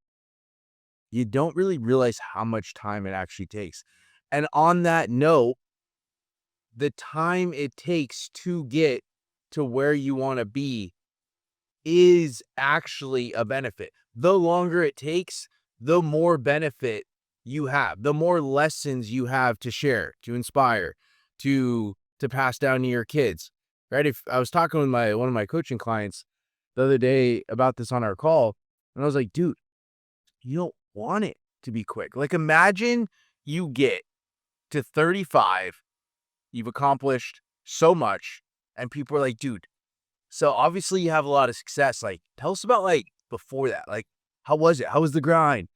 you don't really realize how much time it actually takes. And on that note, the time it takes to get to where you want to be is actually a benefit. The longer it takes, the more benefit you have, the more lessons you have to share, to inspire, to pass down to your kids, right? If I was talking with one of my coaching clients the other day about this on our call, and I was like, dude, you don't want it to be quick. Like, imagine you get to 35, you've accomplished so much, and people are like, dude, so obviously you have a lot of success. Like, tell us about like before that. Like, how was it? How was the grind?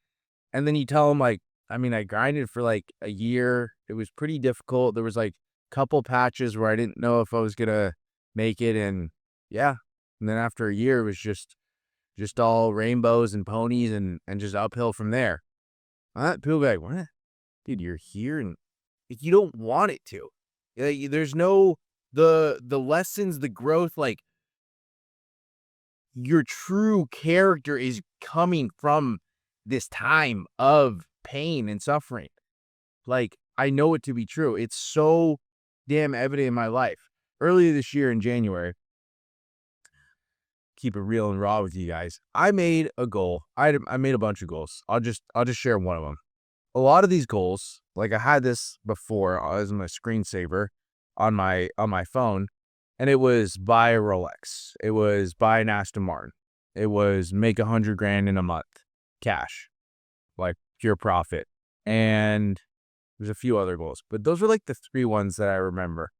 And then you tell them like, I mean, I grinded for like a year. It was pretty difficult. There was like a couple patches where I didn't know if I was gonna make it, and yeah. And then after a year, it was just all rainbows and ponies and just uphill from there. People be like, what? Dude, you're here and you don't want it to. Like, there's no the lessons, the growth, like your true character is coming from this time of pain and suffering. Like, I know it to be true. It's so damn evident in my life. Earlier this year in January, keep it real and raw with you guys, I made a goal. I made a bunch of goals. I'll just share one of them. A lot of these goals, like I had this before as my screensaver on my phone, and it was buy a Rolex. It was buy an Aston Martin. It was make $100,000 in a month, cash, like pure profit. And there's a few other goals, but those were like the three ones that I remember.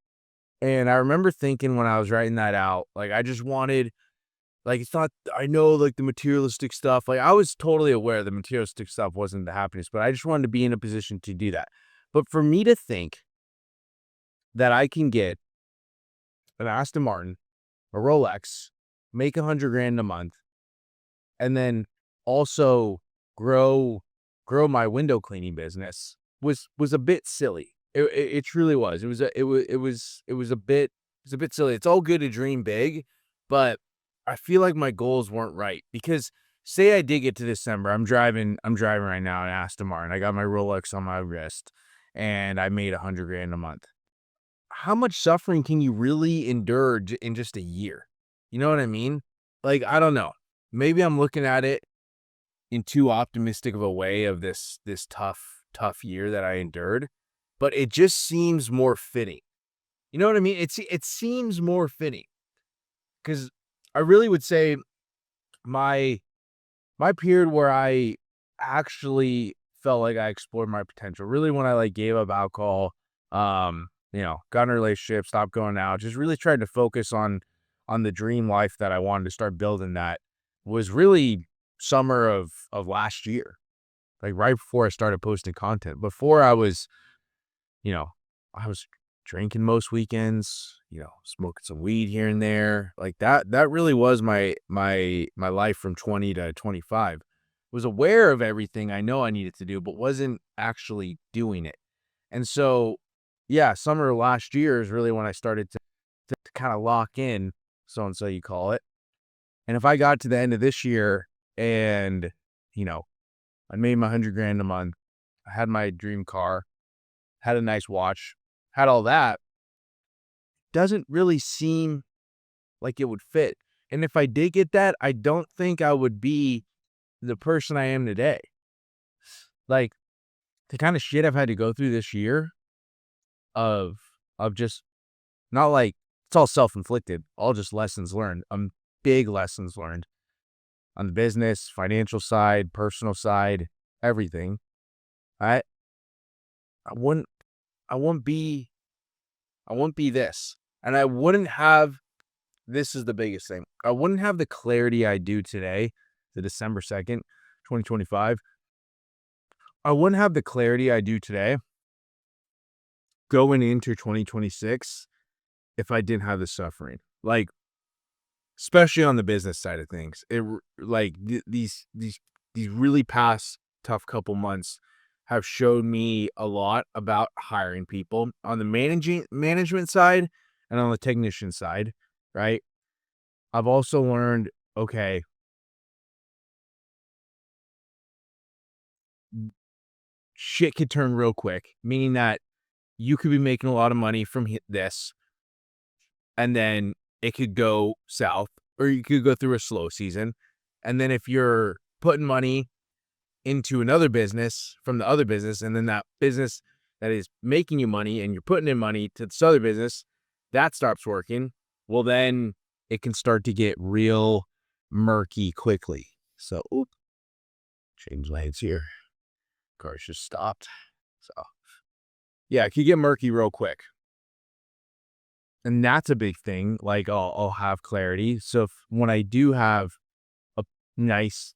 And I remember thinking when I was writing that out, like I just wanted, like, it's not, I know like the materialistic stuff, like I was totally aware the materialistic stuff wasn't the happiness, but I just wanted to be in a position to do that. But for me to think that I can get an Aston Martin, a Rolex, make $100,000 a month, and then also grow my window cleaning business was a bit silly. It truly was. It was a bit silly. It's all good to dream big, but I feel like my goals weren't right, because say I did get to December, I'm driving right now an Aston Martin. I got my Rolex on my wrist and I made $100,000 a month. How much suffering can you really endure in just a year? You know what I mean? Like, I don't know. Maybe I'm looking at it in too optimistic of a way of this tough year that I endured, but it just seems more fitting. You know what I mean? It seems more fitting, because I really would say my period where I actually felt like I explored my potential. Really when I like gave up alcohol, got in a relationship, stopped going out, just really tried to focus on the dream life that I wanted to start building, that was really summer of last year. Like right before I started posting content. Before I was drinking most weekends, smoking some weed here and there. Like that really was my life from 20 to 25. Was aware of everything I know I needed to do, but wasn't actually doing it. And so, yeah, summer of last year is really when I started to kind of lock in, so and so you call it. And if I got to the end of this year and, I made my 100 grand a month, I had my dream car, had a nice watch, had all that, doesn't really seem like it would fit. And if I did get that, I don't think I would be the person I am today. Like the kind of shit I've had to go through this year of just not like it's all self-inflicted, all just lessons learned. Big lessons learned on the business, financial side, personal side, everything. I wouldn't be this. And I wouldn't have, this is the biggest thing. I wouldn't have the clarity I do today, the December 2nd, 2025. I wouldn't have the clarity I do today going into 2026 if I didn't have the suffering. Like, especially on the business side of things. These really past tough couple months have showed me a lot about hiring people on the management side and on the technician side, right? I've also learned, okay, shit could turn real quick, meaning that you could be making a lot of money from this, and then it could go south, or you could go through a slow season. And then if you're putting money into another business from the other business, and then that business that is making you money and you're putting in money to this other business, that stops working, well, then it can start to get real murky quickly. So, change lanes here. Car's just stopped. So, yeah, it could get murky real quick. And that's a big thing. Like, I'll have clarity. So when I do have a nice,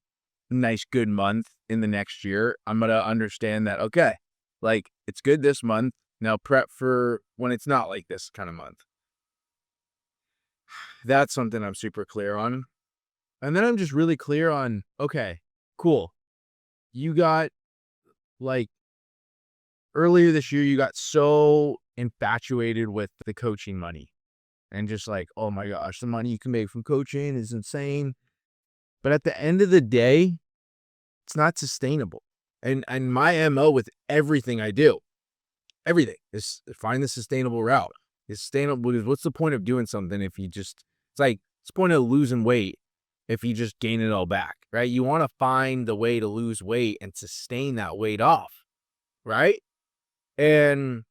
good month in the next year, I'm going to understand that, okay, like, it's good this month. Now prep for when it's not like this kind of month. That's something I'm super clear on. And then I'm just really clear on, okay, cool. You got, like, earlier this year, you got so infatuated with the coaching money and just like, oh my gosh, the money you can make from coaching is insane. But at the end of the day, it's not sustainable. And my MO with everything I do, everything is find the sustainable route. It's sustainable because what's the point of doing something if you just, it's like, what's the point of losing weight if you just gain it all back, right? You want to find the way to lose weight and sustain that weight off, right? And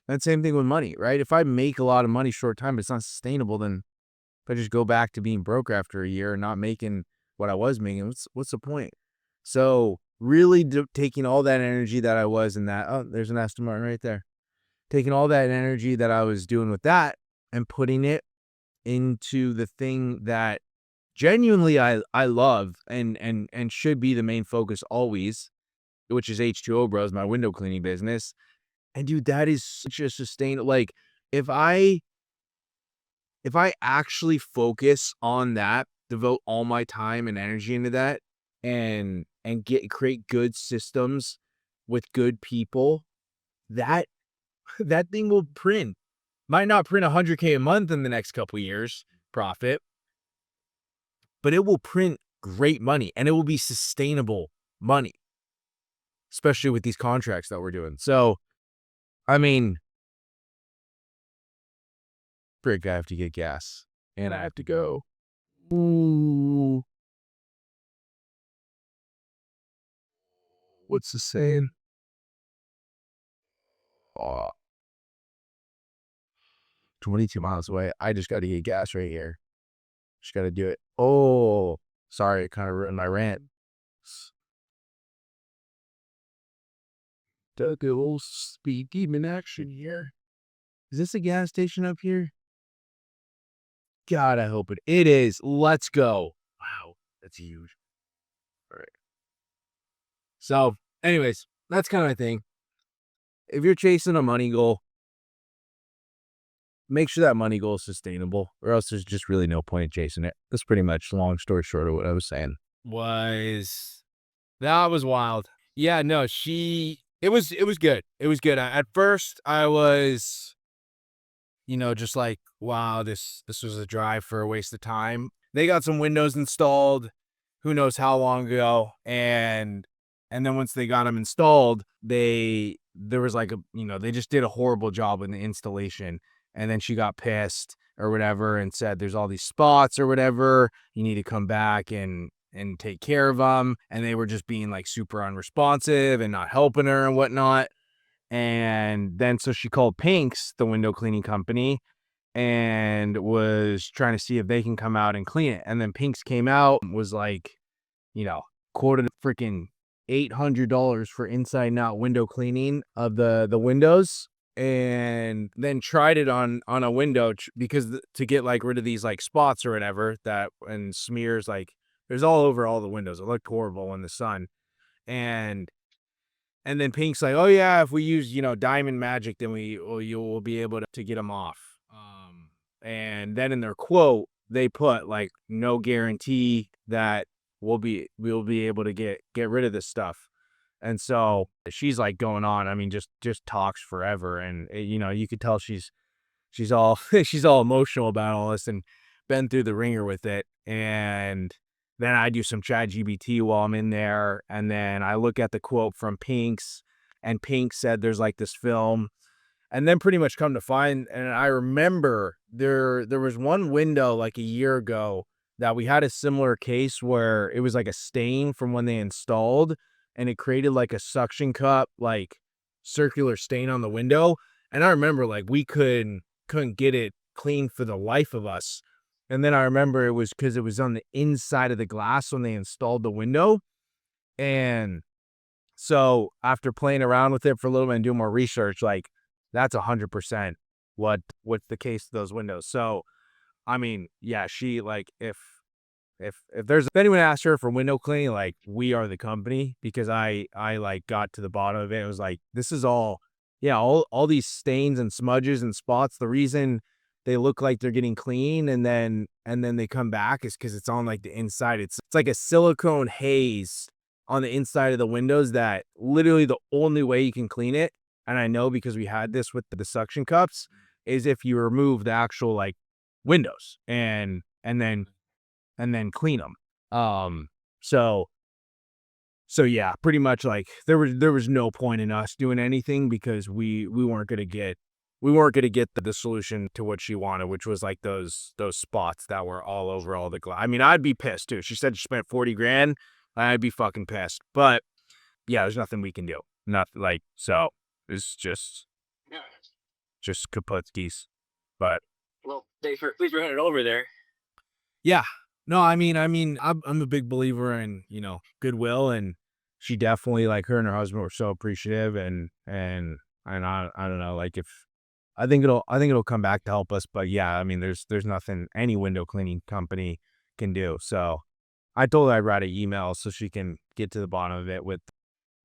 that same thing with money, right? If I make a lot of money short time, but it's not sustainable, then if I just go back to being broke after a year and not making what I was making, what's the point? So really taking all that energy that I was in that, oh, there's an Aston Martin right there. Taking all that energy that I was doing with that and putting it into the thing that genuinely I love and should be the main focus always, which is H2O Bros, my window cleaning business. And dude, that is such a sustainable, like, if I actually focus on that, devote all my time and energy into that, and create good systems with good people, that thing will print. Might not print 100K a month in the next couple years, profit, but it will print great money and it will be sustainable money, especially with these contracts that we're doing. So, I mean, frick, I have to get gas and I have to go. Ooh. What's the saying? 22 miles away. I just got to get gas right here. Just got to do it. Oh, sorry. It kind of ruined my rant. Stuck a little speed demon action here. Is this a gas station up here? God, I hope it is. Let's go. Wow, that's huge. All right. So, anyways, that's kind of my thing. If you're chasing a money goal, make sure that money goal is sustainable, or else there's just really no point in chasing it. That's pretty much long story short of what I was saying. That was wild. Yeah, no, it was good. It was good. At first I was, just like, wow, this was a drive for a waste of time. They got some windows installed, who knows how long ago, and then once they got them installed, there was like they just did a horrible job in the installation. And then she got pissed or whatever and said, there's all these spots or whatever. You need to come back and take care of them. And they were just being like super unresponsive and not helping her and whatnot. And then so she called Pinks, the window cleaning company, and was trying to see if they can come out and clean it. And then Pinks came out and was like, quoted freaking $800 for inside and out window cleaning of the windows. And then tried it on a window because to get like rid of these like spots or whatever and smears, like there's all over all the windows. It looked horrible in the sun. And then Pink's like, oh yeah, if we use, Diamond Magic, then you'll be able to get them off. And then in their quote, they put like no guarantee that we'll be able to get rid of this stuff. And so she's like going on. I mean, just talks forever, and you could tell she's all she's all emotional about all this and been through the ringer with it. And then I do some ChatGPT while I'm in there, and then I look at the quote from Pinks, and Pink said there's like this film, and then pretty much come to find. And I remember there was one window like a year ago that we had a similar case where it was like a stain from when they installed. And it created like a suction cup, like circular stain on the window. And I remember like we couldn't get it clean for the life of us. And then I remember it was because it was on the inside of the glass when they installed the window. And so after playing around with it for a little bit and doing more research, like that's 100% what's the case of those windows. So, I mean, yeah, she like if anyone asked her for window cleaning, like we are the company, because I like got to the bottom of it. It was like, this is all these stains and smudges and spots. The reason they look like they're getting clean and then they come back is because it's on like the inside. It's like a silicone haze on the inside of the windows that literally the only way you can clean it, and I know because we had this with the suction cups, is if you remove the actual like windows and then clean them. So yeah, pretty much like there was no point in us doing anything because we weren't gonna get the solution to what she wanted, which was like those spots that were all over all the glass. I mean, I'd be pissed too. She said she spent $40,000. I'd be fucking pissed. But yeah, there's nothing we can do. Nothing like so. It's just kaputskis. But Well, thanks for running it over there. yeah. No, I mean, I'm a big believer in, goodwill, and she definitely, like, her and her husband were so appreciative, and I don't know, like, I think it'll come back to help us, but yeah, I mean, there's nothing any window cleaning company can do. So I told her I'd write an email so she can get to the bottom of it with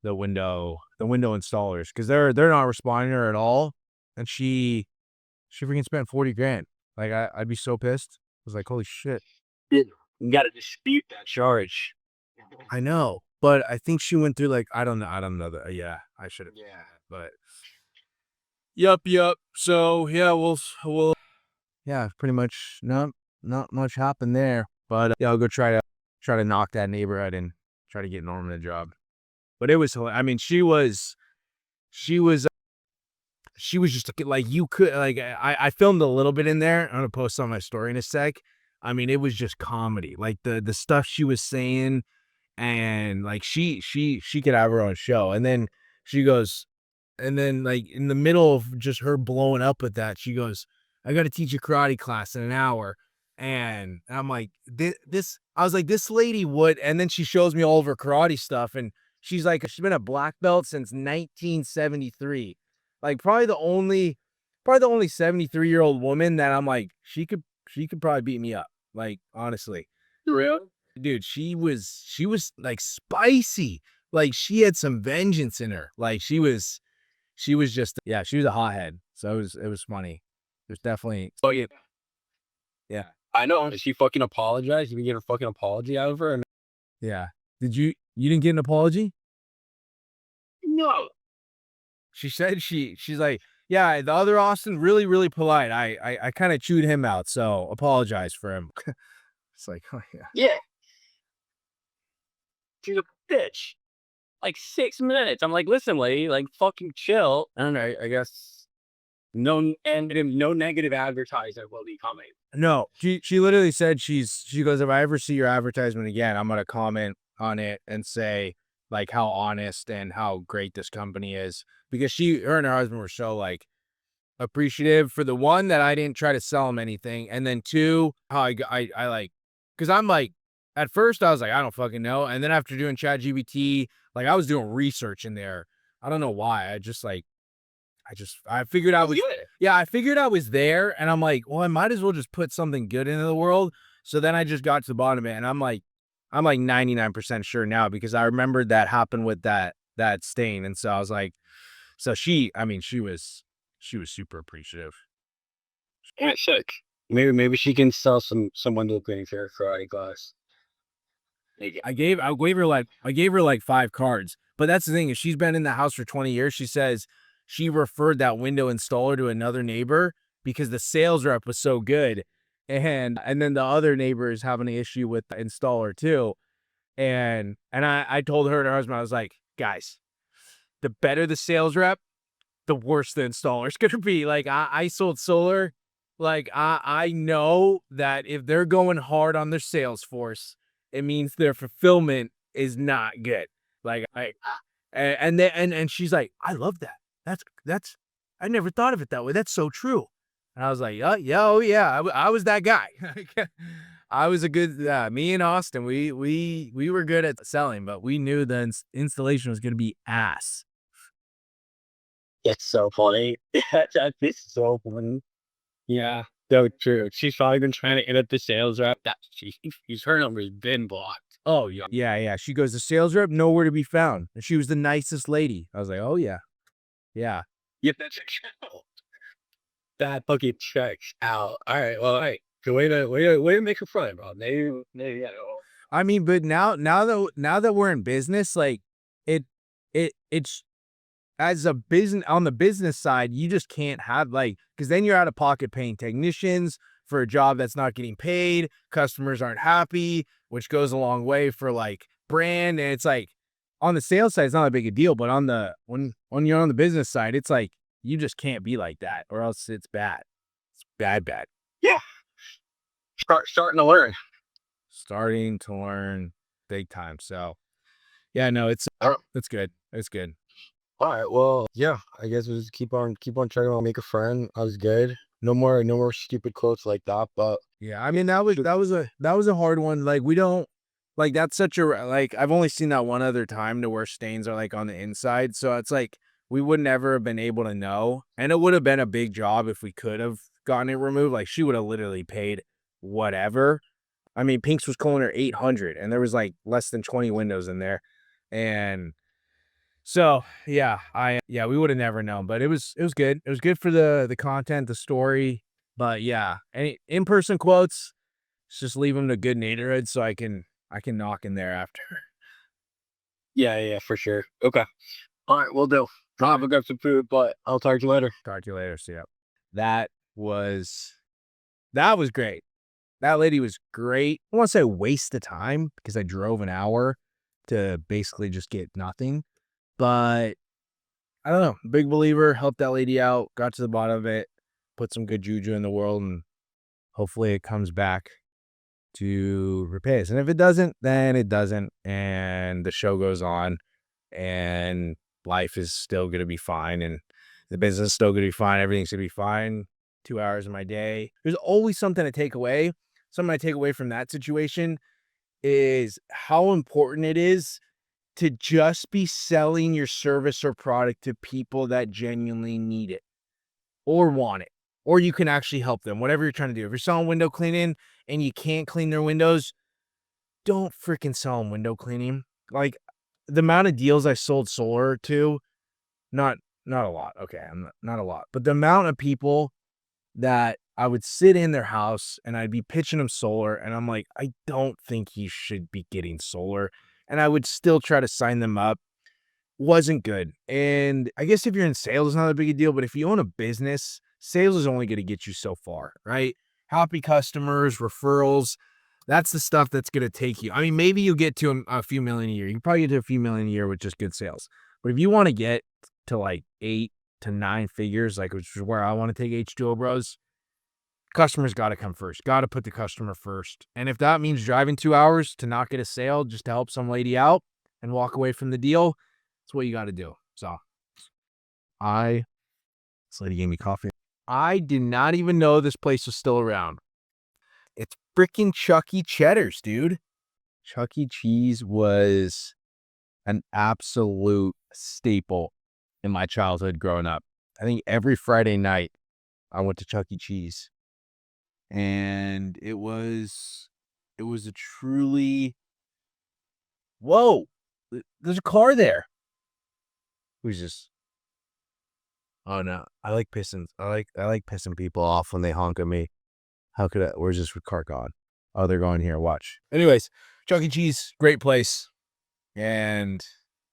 the window installers, because they're not responding to her at all, and she freaking spent $40,000. Like, I'd be so pissed. I was like, holy shit. You got to dispute that charge. I know, but I think she went through like I don't know that. Yeah, I should have. Yeah. But yep. So yeah, we'll yeah, pretty much not much happened there. But yeah, I'll go try to knock that neighborhood and try to get Norman a job. But it was, I mean, she was just like, you could like, I filmed a little bit in there. I'm gonna post on my story in a sec. I mean, it was just comedy, like the stuff she was saying, and like she could have her own show. And then she goes, and then like in the middle of just her blowing up with that, she goes, I got to teach a karate class in an hour. And I'm like, I was like, this lady would, and then she shows me all of her karate stuff, and she's been a black belt since 1973. Like probably the only 73-year-old woman that I'm like, she could probably beat me up. Like, honestly. Real? Dude, she was like spicy. Like she had some vengeance in her. Like she was just, yeah, she was a hothead. So it was funny. There's definitely, Oh yeah, yeah. I know. Did she fucking apologize? You can get a fucking apology out of her. And Yeah. You didn't get an apology? No. She said she's like, yeah, the other Austin, really, really polite. I kind of chewed him out, so apologize for him. It's like, oh yeah. Yeah. She's a bitch. Like 6 minutes. I'm like, listen, lady, like fucking chill. I don't know. I guess no negative advertising will be coming. No, she literally said she goes, if I ever see your advertisement again, I'm gonna comment on it and say like how honest and how great this company is, because her and her husband were so like appreciative for the one that I didn't try to sell him anything, and then two, how I like, because I'm like, at first I was like, I don't fucking know, and then after doing ChatGPT, like I was doing research in there. I don't know why. I figured I was, yeah, I figured I was there, and I'm like, well, I might as well just put something good into the world. So then I just got to the bottom of it, and I'm like 99% sure now, because I remembered that happened with that stain, and so I was like, so she was super appreciative. Yeah, sick. Maybe she can sell some window cleaning for her karate class. I gave her like 5 cards, but that's the thing, is she's been in the house for 20 years. She says she referred that window installer to another neighbor because the sales rep was so good, and then the other neighbor is having an issue with the installer too, and I told her and her husband, I was like, guys, the better the sales rep, the worse the installer is gonna be. Like I sold solar, like I know that if they're going hard on their sales force, it means their fulfillment is not good. Like and she's like, I love that. That's I never thought of it that way. That's so true. And I was like, oh yeah, I was that guy. I was a good, me and Austin, we were good at selling, but we knew the installation was going to be ass. It's so funny. This is so funny. Yeah, so true. She's probably been trying to edit the sales rep. Her number's been blocked. Oh yeah. Yeah. She goes, the sales rep nowhere to be found. And she was the nicest lady. I was like, oh yeah. Yeah. Yep, that's a that fucking checks out. All right, well, all right. Good way to make her fun, bro. Maybe yeah. I mean, but now that we're in business, like it's as a business, on the business side, you just can't have like, because then you're out of pocket paying technicians for a job that's not getting paid. Customers aren't happy, which goes a long way for like brand. And it's like, on the sales side, it's not a big a deal, but on the when you're on the business side, it's like you just can't be like that, or else it's bad. It's bad. Yeah. Starting to learn. Starting to learn big time. So yeah, no, it's good. It's good. All right, well, yeah. I guess we'll just keep on checking out Make a Friend. I was good. No more stupid quotes like that. But yeah, I mean that was a hard one. Like we don't. Like, that's such a, like, I've only seen that one other time to where stains are, like, on the inside. So it's like, we would never have been able to know. And it would have been a big job if we could have gotten it removed. Like, she would have literally paid whatever. I mean, Pink's was calling her 800, and there was, like, less than 20 windows in there. And so, yeah, we would have never known. But it was good. It was good for the content, the story. But, yeah, any in-person quotes, just leave them to good neighborhood so I can knock in there after. Yeah, for sure. Okay. All right, we'll do. I'll grab some food, but I'll talk to you later. See ya. That was great. That lady was great. I want to say waste of time because I drove an hour to basically just get nothing. But I don't know. Big believer, helped that lady out, got to the bottom of it, put some good juju in the world, and hopefully it comes back to repay us. And if it doesn't, then it doesn't. And the show goes on, and life is still going to be fine, and the business is still going to be fine. Everything's going to be fine. 2 hours of my day. There's always something to take away. Something I take away from that situation is how important it is to just be selling your service or product to people that genuinely need it or want it, or you can actually help them, whatever you're trying to do. If you're selling window cleaning and you can't clean their windows, don't freaking sell them window cleaning. Like, the amount of deals I sold solar to, not a lot. Okay, not a lot, but the amount of people that I would sit in their house and I'd be pitching them solar, and I'm like, I don't think you should be getting solar, and I would still try to sign them up. Wasn't good. And I guess if you're in sales, it's not a big a deal, but if you own a business, sales is only going to get you so far, right? Happy customers, referrals, that's the stuff that's going to take you. I mean, maybe you get to a few million a year. You can probably get to a few million a year with just good sales. But if you want to get to like 8 to 9 figures, like which is where I want to take H2O Bros, customers got to come first. Got to put the customer first. And if that means driving 2 hours to not get a sale just to help some lady out and walk away from the deal, that's what you got to do. So this lady gave me coffee. I did not even know this place was still around. It's freaking Chuck E. Cheddar's, dude. Chuck E. Cheese was an absolute staple in my childhood growing up. I think every Friday night I went to Chuck E. Cheese. And it was a truly, whoa, there's a car there. Who's this? Oh no, I like pissing people off when they honk at me. How could I? Where's this car gone? Oh, they're going here. Watch. Anyways, Chuck E. Cheese, great place. And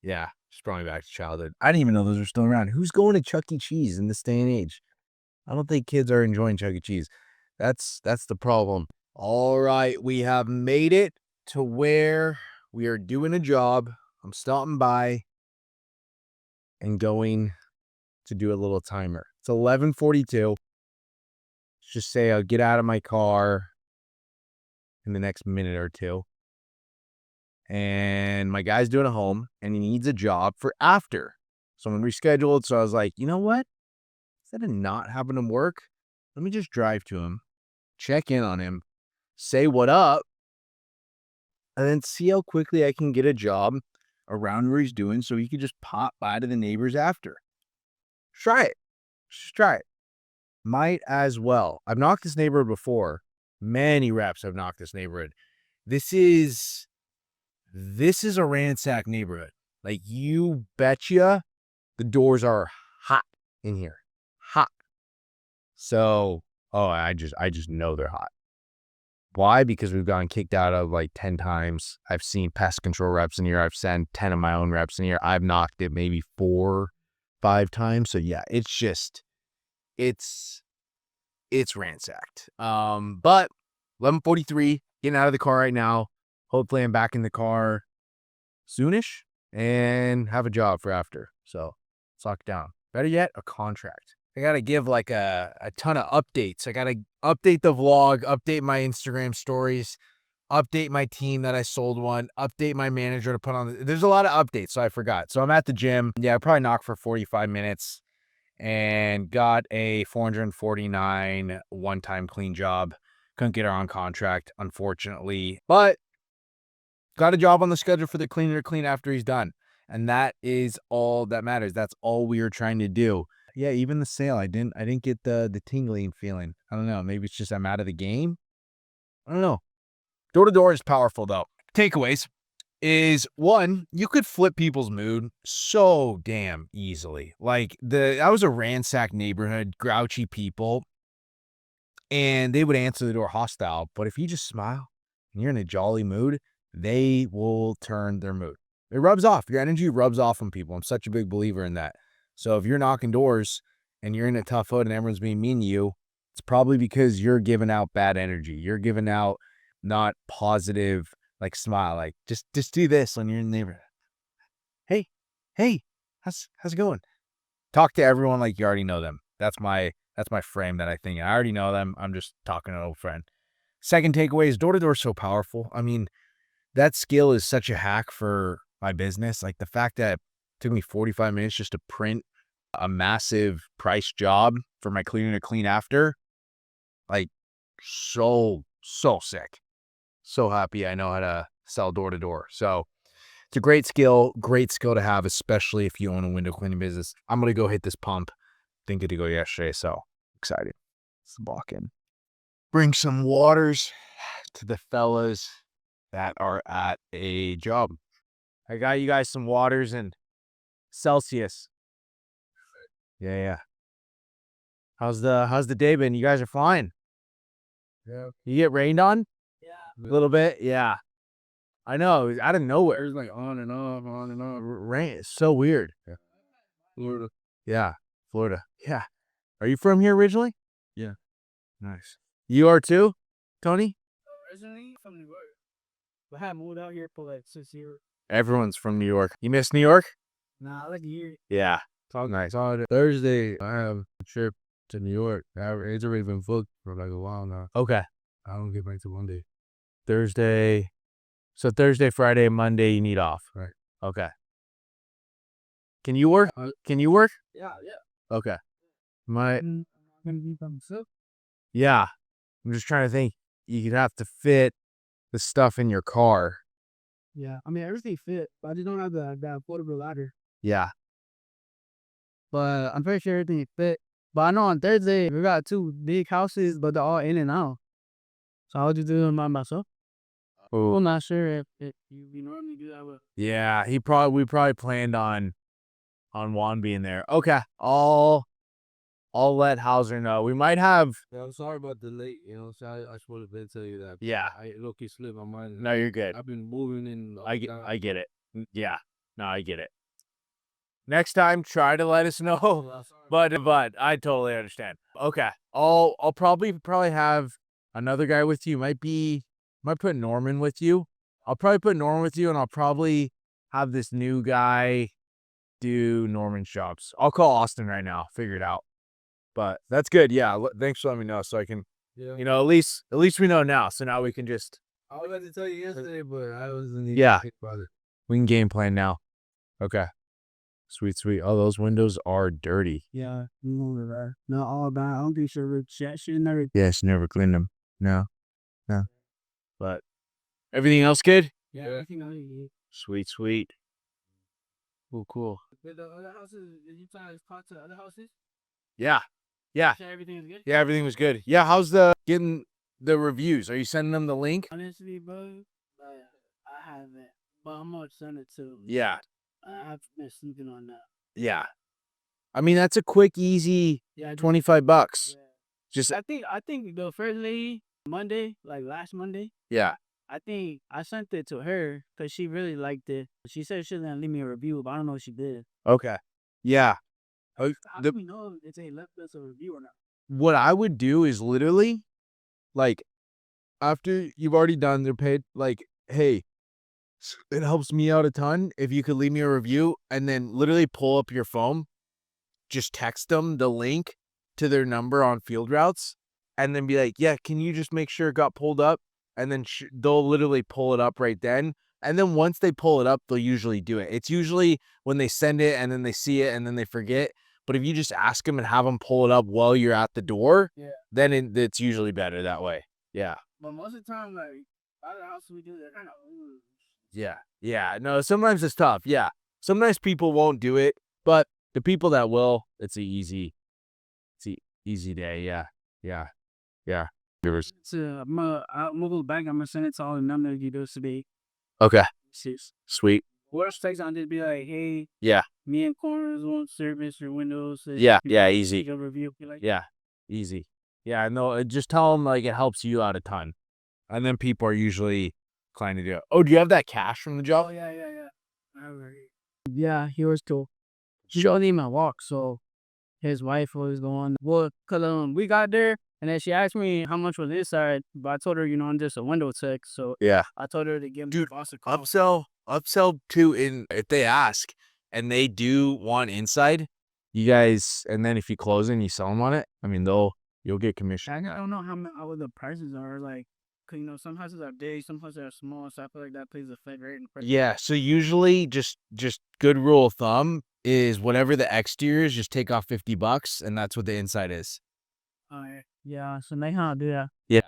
yeah, just brought me back to childhood. I didn't even know those were still around. Who's going to Chuck E. Cheese in this day and age? I don't think kids are enjoying Chuck E. Cheese. That's the problem. All right, we have made it to where we are doing a job. I'm stopping by and going to do a little timer. It's 11:42. Let's just say I'll get out of my car in the next minute or two. And my guy's doing a home and he needs a job for after. So I'm rescheduled. So I was like, you know what? Instead of not having him work, let me just drive to him, check in on him, say what up, and then see how quickly I can get a job around where he's doing so he could just pop by to the neighbors after. Try it. Just try it. Might as well. I've knocked this neighborhood before. Many reps have knocked this neighborhood. This is a ransacked neighborhood. Like, you betcha the doors are hot in here. Hot. So, I just know they're hot. Why? Because we've gotten kicked out of like 10 times. I've seen pest control reps in here. I've sent 10 of my own reps in here. I've knocked it maybe 4, 5 times. So yeah, it's ransacked. But 11:43, getting out of the car right now. Hopefully I'm back in the car soonish and have a job for after. So let's lock it down. Better yet, a contract. I got to give like a ton of updates. I got to update the vlog, update my Instagram stories, update my team that I sold one, update my manager to put on. There's a lot of updates, so I forgot. So I'm at the gym. Yeah, I probably knocked for 45 minutes and got a 449 one-time clean job. Couldn't get her on contract, unfortunately, but got a job on the schedule for the cleaner to clean after he's done. And that is all that matters. That's all we are trying to do. Yeah, even the sale, I didn't get the tingling feeling. I don't know. Maybe it's just I'm out of the game. I don't know. Door-to-door is powerful, though. Takeaways is, one, you could flip people's mood so damn easily. Like, I was a ransacked neighborhood, grouchy people, and they would answer the door hostile. But if you just smile and you're in a jolly mood, they will turn their mood. It rubs off. Your energy rubs off on people. I'm such a big believer in that. So if you're knocking doors and you're in a tough hood and everyone's being mean to you, it's probably because you're giving out bad energy. You're giving out not positive, like, smile. Like, just do this when you're in the neighborhood. Hey, how's it going? Talk to everyone like you already know them. That's my frame that I think. I already know them. I'm just talking to an old friend. Second takeaway is door-to-door is so powerful. I mean, that skill is such a hack for my business. Like, the fact that it took me 45 minutes just to print a massive price job for my cleaner to clean after. Like, so sick. So happy I know how to sell door to door. So It's a great skill to have, especially if you own a window cleaning business. I'm going to go hit this pump. Didn't get to go yesterday, so excited. Let's walk in. Bring some waters to the fellas that are at a job. I got you guys some waters in Celsius. Yeah. How's the day been? You guys are flying. Yeah. You get rained on? Yeah. A little bit? Yeah. I know. Out of nowhere. It's like on and off, on and off. Rain. It's so weird. Yeah. Florida. Yeah. Florida. Yeah. Are you from here originally? Yeah. Nice. You are too, Tony? Originally from New York. But I had moved out here for like 6 years. Everyone's from New York. You miss New York? Nah, like a year. Yeah. Nice. On Thursday, I have a trip to New York. It's already been booked for like a while now. Okay. I don't get back to Monday. Thursday. So Thursday, Friday, Monday, you need off. Right. Okay. Can you work? Can you work? Yeah. Okay. My I'm gonna be by myself. yeah. I'm just trying to think. You'd have to fit the stuff in your car. Yeah. I mean, everything fit, but I just don't have that portable ladder. Yeah. But I'm pretty sure everything fit. But I know on Thursday, we got 2 big houses, but they're all in and out. So I'll just do them by myself. Ooh. I'm not sure if you normally do that with. Yeah. We probably planned on Juan being there. Okay. I'll let Hauser know. We might have. Yeah, I'm sorry about the late. So I should have been tell you that. Yeah. I low-key slipped my mind. No, you're good. I've been moving in. I get it. Yeah. No, I get it. Next time, try to let us know. But I totally understand. Okay. I'll probably have another guy with you. Might put Norman with you. I'll probably put Norman with you, and I'll probably have this new guy do Norman's jobs. I'll call Austin right now. Figure it out. But that's good. Yeah. Thanks for letting me know, so I can. Yeah. At least we know now. So now we can just. I was about to tell you yesterday, but I wasn't even Yeah. think about it. We can game plan now. Okay. Sweet. Oh, those windows are dirty. Yeah, not all bad. I don't think she never. Yes, never cleaned them. No. But everything else good? Yeah, everything else you Sweet. Cool. With the other houses, did you try to talk to the other houses? Yeah. Sure everything is good? Yeah, everything was good. Yeah, how's getting the reviews? Are you sending them the link? Honestly, bro, I haven't. But I'm gonna send it to. Yeah. I've been sleeping on that. Yeah. I mean, that's a quick, easy Yeah, $25. yeah. Just I think the first lady Monday, like last Monday, yeah. I think I sent it to her because she really liked it. She said she was gonna leave me a review, but I don't know if she did. Okay. Yeah. How do we know if they left us a review or not? What I would do is literally, like, after you've already done their paid, like, hey, it helps me out a ton if you could leave me a review, and then literally pull up your phone, just text them the link to their number on Field Routes, and then be like, yeah, can you just make sure it got pulled up? And then they'll literally pull it up right then. And then once they pull it up, they'll usually do it. It's usually when they send it and then they see it and then they forget. But if you just ask them and have them pull it up while you're at the door, then it's usually better that way. Yeah. But most of the time, like, other houses we do that kind of. Yeah. No, sometimes it's tough. Yeah. Sometimes people won't do it, but the people that will, it's an easy day. Yeah. So I'll move it back. I'm gonna send it to all the numbers you do today. Okay. Sweet. Worst case, I'll just be like, hey, Yeah. me and Corners want service or windows. Yeah. Easy. Take a review. Be like, Yeah. Easy. Yeah. No, just tell them like it helps you out a ton. And then people are usually inclined to do it. Oh, do you have that cash from the oh job? yeah. Yeah, he was cool. She showed him my walk, so his wife was going. Well, cause we got there, and then she asked me how much was inside, but I told her, I'm just a window tech, so Yeah. I told her to give me Dude, the boss a call. Upsell too. If they ask and they do want inside, you guys, and then if you close and you sell them on it, I mean, you'll get commission. I don't know how the prices are like. Cause some houses are big, some houses are small, so I feel like that plays a factor in the price. Yeah. So usually, just good rule of thumb is whatever the exterior is, just take off $50, and that's what the inside is. Yeah. So they how to do that.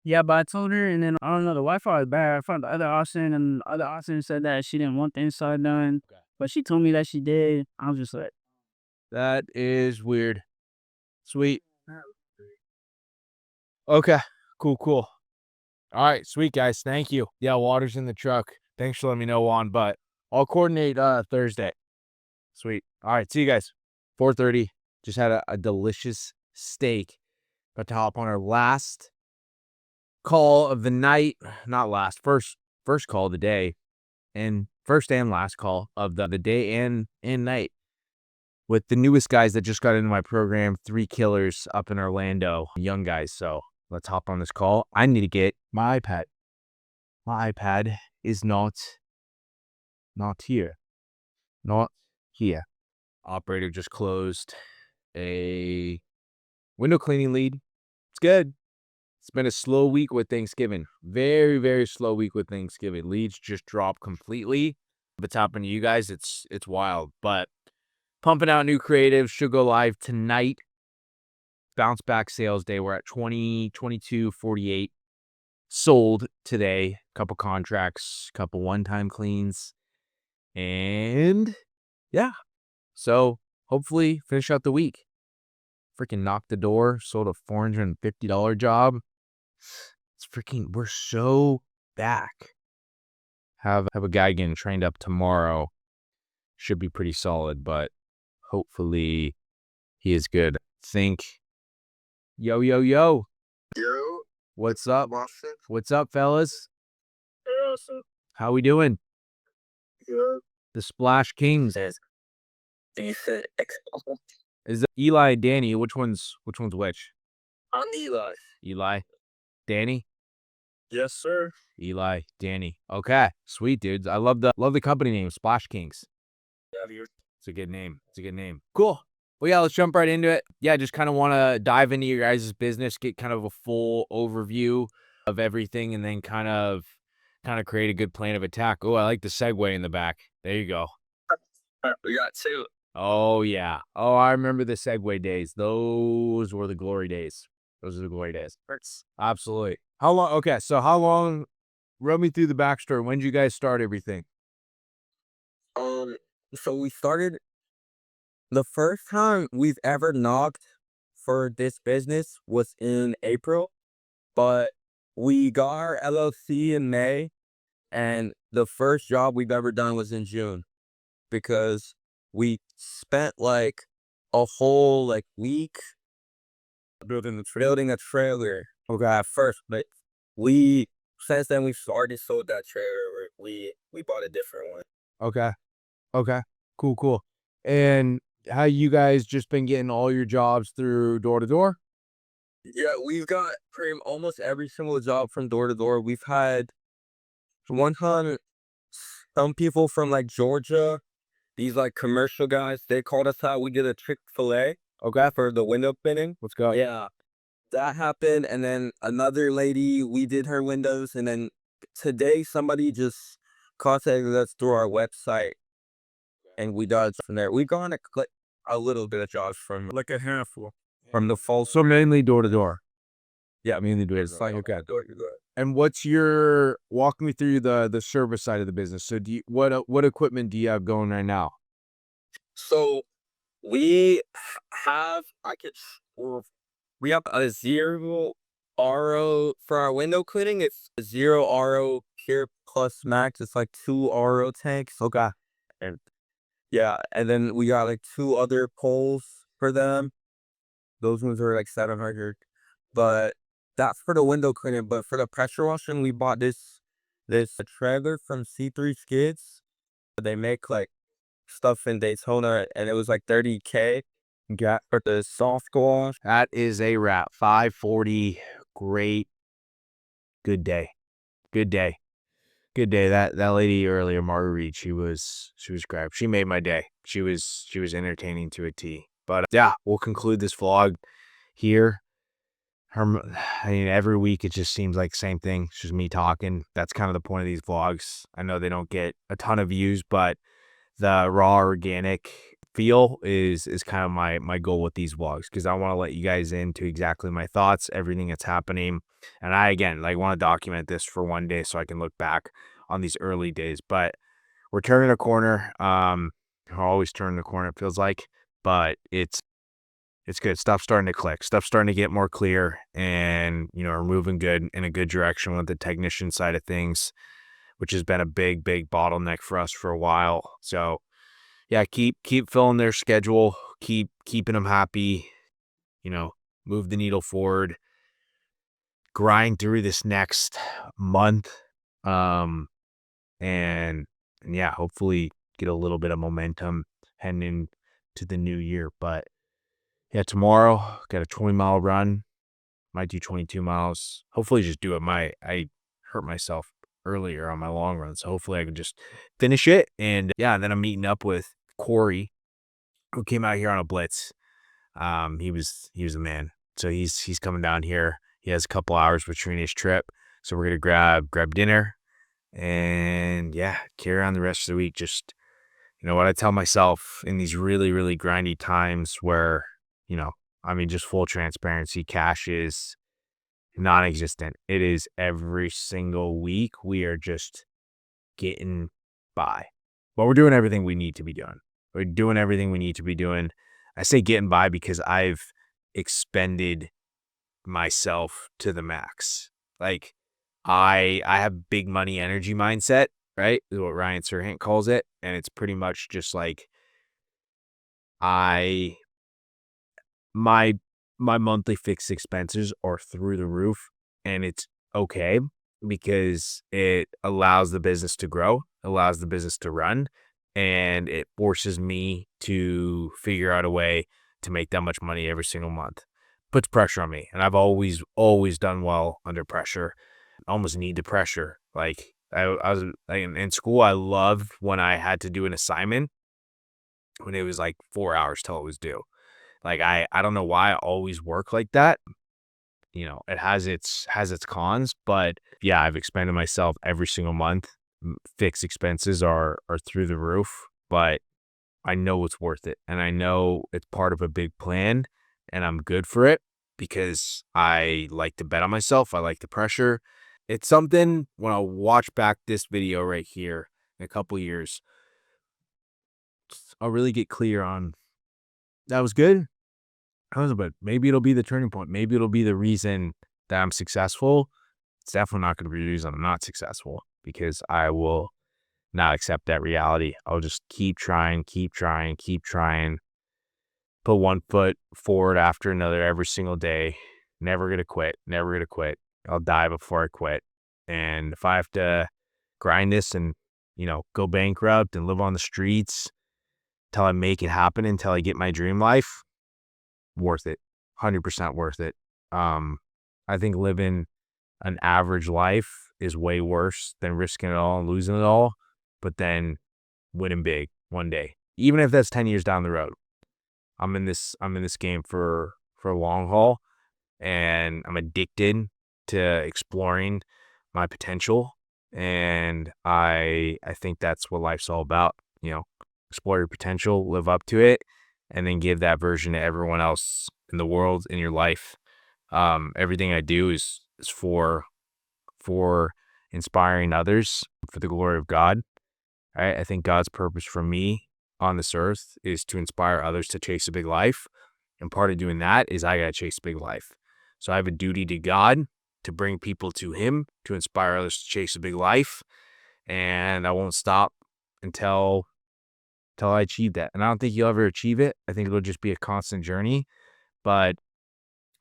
Yeah, but I told her, and then I don't know, the Wi-Fi was bad. I found the other option, and the other option said that she didn't want the inside done, but she told me that she did. I was just like, That is weird. Sweet. Okay. Cool. All right. Sweet, guys. Thank you. Yeah, water's in the truck. Thanks for letting me know, Juan, but I'll coordinate Thursday. Sweet. All right. See you guys. 4:30. Just had a delicious steak. About to hop on our last call of the night. Not last. First call of the day. And first and last call of the day and night. With the newest guys that just got into my program, 3 killers up in Orlando, young guys. So let's hop on this call. I need to get my iPad. My iPad is not here. Not here. Operator just closed a window cleaning lead. It's good. It's been a slow week with Thanksgiving. Very, very slow week with Thanksgiving. Leads just dropped completely. If it's happening to you guys, it's wild. But pumping out new creatives, should go live tonight. Bounce back sales day. We're at 2248 sold today. Couple contracts, couple one-time cleans. And yeah. So hopefully finish out the week. Freaking knocked the door, sold a $450 job. It's freaking, we're so back. Have a guy getting trained up tomorrow. Should be pretty solid, but hopefully he is good. Think, yo. Yo, What's up? Boston. What's up, fellas? Awesome. How we doing? Good. The Splash Kings. Decent. Is it Eli and Danny? Which one's which? I'm Eli. Eli, Danny, Yes, sir. Eli, Danny. Okay, sweet dudes. I love the company name, Splash Kings. It's a good name. Cool. Well, yeah, let's jump right into it. Yeah, just kind of want to dive into your guys' business, get kind of a full overview of everything, and then kind of create a good plan of attack. Oh, I like the segue in the back. There you go. We got 2. Oh, yeah. Oh, I remember the segue days. Those were the glory days. Absolutely. How long? Okay, so how long? Run me through the backstory. When did you guys start everything? So we started the first time we've ever knocked for this business was in April, but we got our LLC in May, and the first job we've ever done was in June because we spent like a whole week building a trailer. Okay, at first, but since then we sold that trailer. We bought a different one. Okay. Cool. And how you guys just been getting all your jobs through door to door? Yeah, we've got almost every single job from door to door. We've had some people from Georgia, these commercial guys, they called us out. We did a Chick-fil-A, okay, for the window cleaning. Let's go. Yeah, that happened. And then another lady, we did her windows. And then today somebody just contacted us through our website, and we done from there. We've gone a little bit of jobs from A handful. from the fall. So mainly door to door. Yeah, Mainly door to door. Okay. door. And walk me through the service side of the business. So what equipment do you have going right now? So we have a 0 RO for our window cleaning. It's a 0 RO Pure Plus Max. It's 2 RO tanks. Okay. And yeah, and then we got 2 other poles for them. Those ones are 700. But that's for the window cleaning. But for the pressure washing, we bought this trailer from C3 Skids. They make stuff in Daytona, and it was $30K. Got For the soft wash. that is a wrap. 540. Great. Good day. That lady earlier, Marguerite, she was great. She made my day. She was entertaining to a T. But yeah, we'll conclude this vlog here. Every week it just seems like the same thing. It's just me talking. That's kind of the point of these vlogs. I know they don't get a ton of views, but the raw organic feel is kind of my goal with these vlogs, because I want to let you guys into exactly my thoughts, everything that's happening. And I, again, like, want to document this for one day so I can look back on these early days. But we're turning a corner. We're always turning the corner, it feels like, but it's good. Stuff's starting to click. Stuff's starting to get more clear, and, we're moving good in a good direction with the technician side of things, which has been a big bottleneck for us for a while. So yeah, keep filling their schedule, keeping them happy, move the needle forward, grind through this next month. And yeah, hopefully get a little bit of momentum heading into the new year. But yeah, tomorrow got a 20-mile run. Might do 22 miles. Hopefully just do it. I hurt myself earlier on my long run, so hopefully I can just finish it. And yeah, then I'm meeting up with Corey, who came out here on a blitz. He was a man. So he's coming down here. He has a couple hours between his trip, so we're gonna grab dinner, and yeah, carry on the rest of the week. Just, what I tell myself in these really grindy times where, just full transparency, cash is non-existent. It is every single week we are just getting by, but we're doing everything we need to be doing. We're doing everything we need to be doing. I say getting by because I've expended myself to the max. Like, I have big money energy mindset, right? Is what Ryan Serhant calls it. And it's pretty much just like, my monthly fixed expenses are through the roof, and it's okay because it allows the business to grow, allows the business to run, and it forces me to figure out a way to make that much money every single month. Puts pressure on me, and I've always done well under pressure. I almost need the pressure. Like, I was like, in school, I loved when I had to do an assignment when it was like 4 hours till it was due. Like, I don't know why I always work like that. It has its cons, but yeah, I've expended myself every single month. Fixed expenses are through the roof, but I know it's worth it, and I know it's part of a big plan, and I'm good for it because I like to bet on myself. I like the pressure. It's something, when I watch back this video right here in a couple years, I'll really get clear on that was good. But maybe it'll be the turning point. Maybe it'll be the reason that I'm successful. It's definitely not going to be the reason I'm not successful, because I will not accept that reality. I'll just keep trying, put one foot forward after another every single day. Never going to quit. I'll die before I quit. And if I have to grind this and, go bankrupt and live on the streets till I make it happen, until I get my dream life, worth it. 100% worth it. I think living an average life is way worse than risking it all and losing it all, but then winning big one day, even if that's 10 years down the road. I'm in this game for a long haul, and I'm addicted to exploring my potential. And I think that's what life's all about. Explore your potential, live up to it, and then give that version to everyone else in the world, in your life. Everything I do is for inspiring others, for the glory of God. Right? I think God's purpose for me on this earth is to inspire others to chase a big life. And part of doing that is I got to chase a big life. So I have a duty to God to bring people to Him, to inspire others to chase a big life. And I won't stop until I achieve that. And I don't think you'll ever achieve it. I think it'll just be a constant journey, but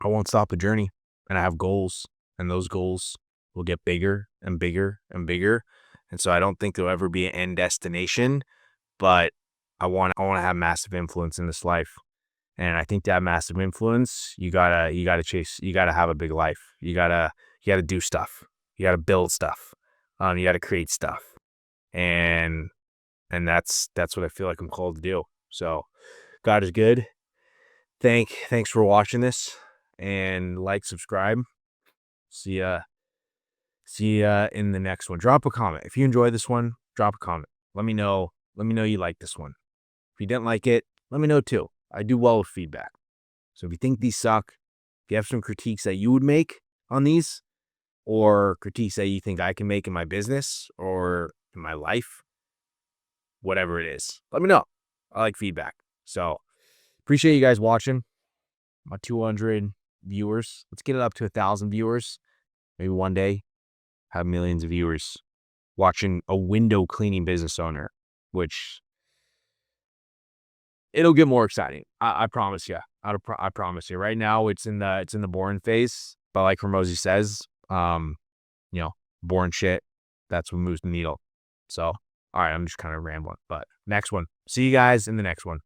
I won't stop the journey. And I have goals, and those goals will get bigger and bigger and bigger. And so I don't think there'll ever be an end destination, but I want to have massive influence in this life. And I think to have massive influence, you gotta have a big life. You gotta do stuff. You gotta build stuff. You gotta create stuff. And that's what I feel like I'm called to do. So God is good. Thanks for watching this, and subscribe. See ya in the next one. Drop a comment. If you enjoyed this one, drop a comment. Let me know you like this one. If you didn't like it, let me know too. I do well with feedback. So if you think these suck, if you have some critiques that you would make on these, or critiques that you think I can make in my business or in my life, whatever it is, let me know. I like feedback. So appreciate you guys watching. My 200 viewers. Let's get it up to 1,000 viewers. Maybe one day have millions of viewers watching a window cleaning business owner, which it'll get more exciting. I promise you. I promise you. Right now, it's in the boring phase. But like Hormozi says, boring shit. That's what moves the needle. So, all right, I'm just kind of rambling. But next one. See you guys in the next one.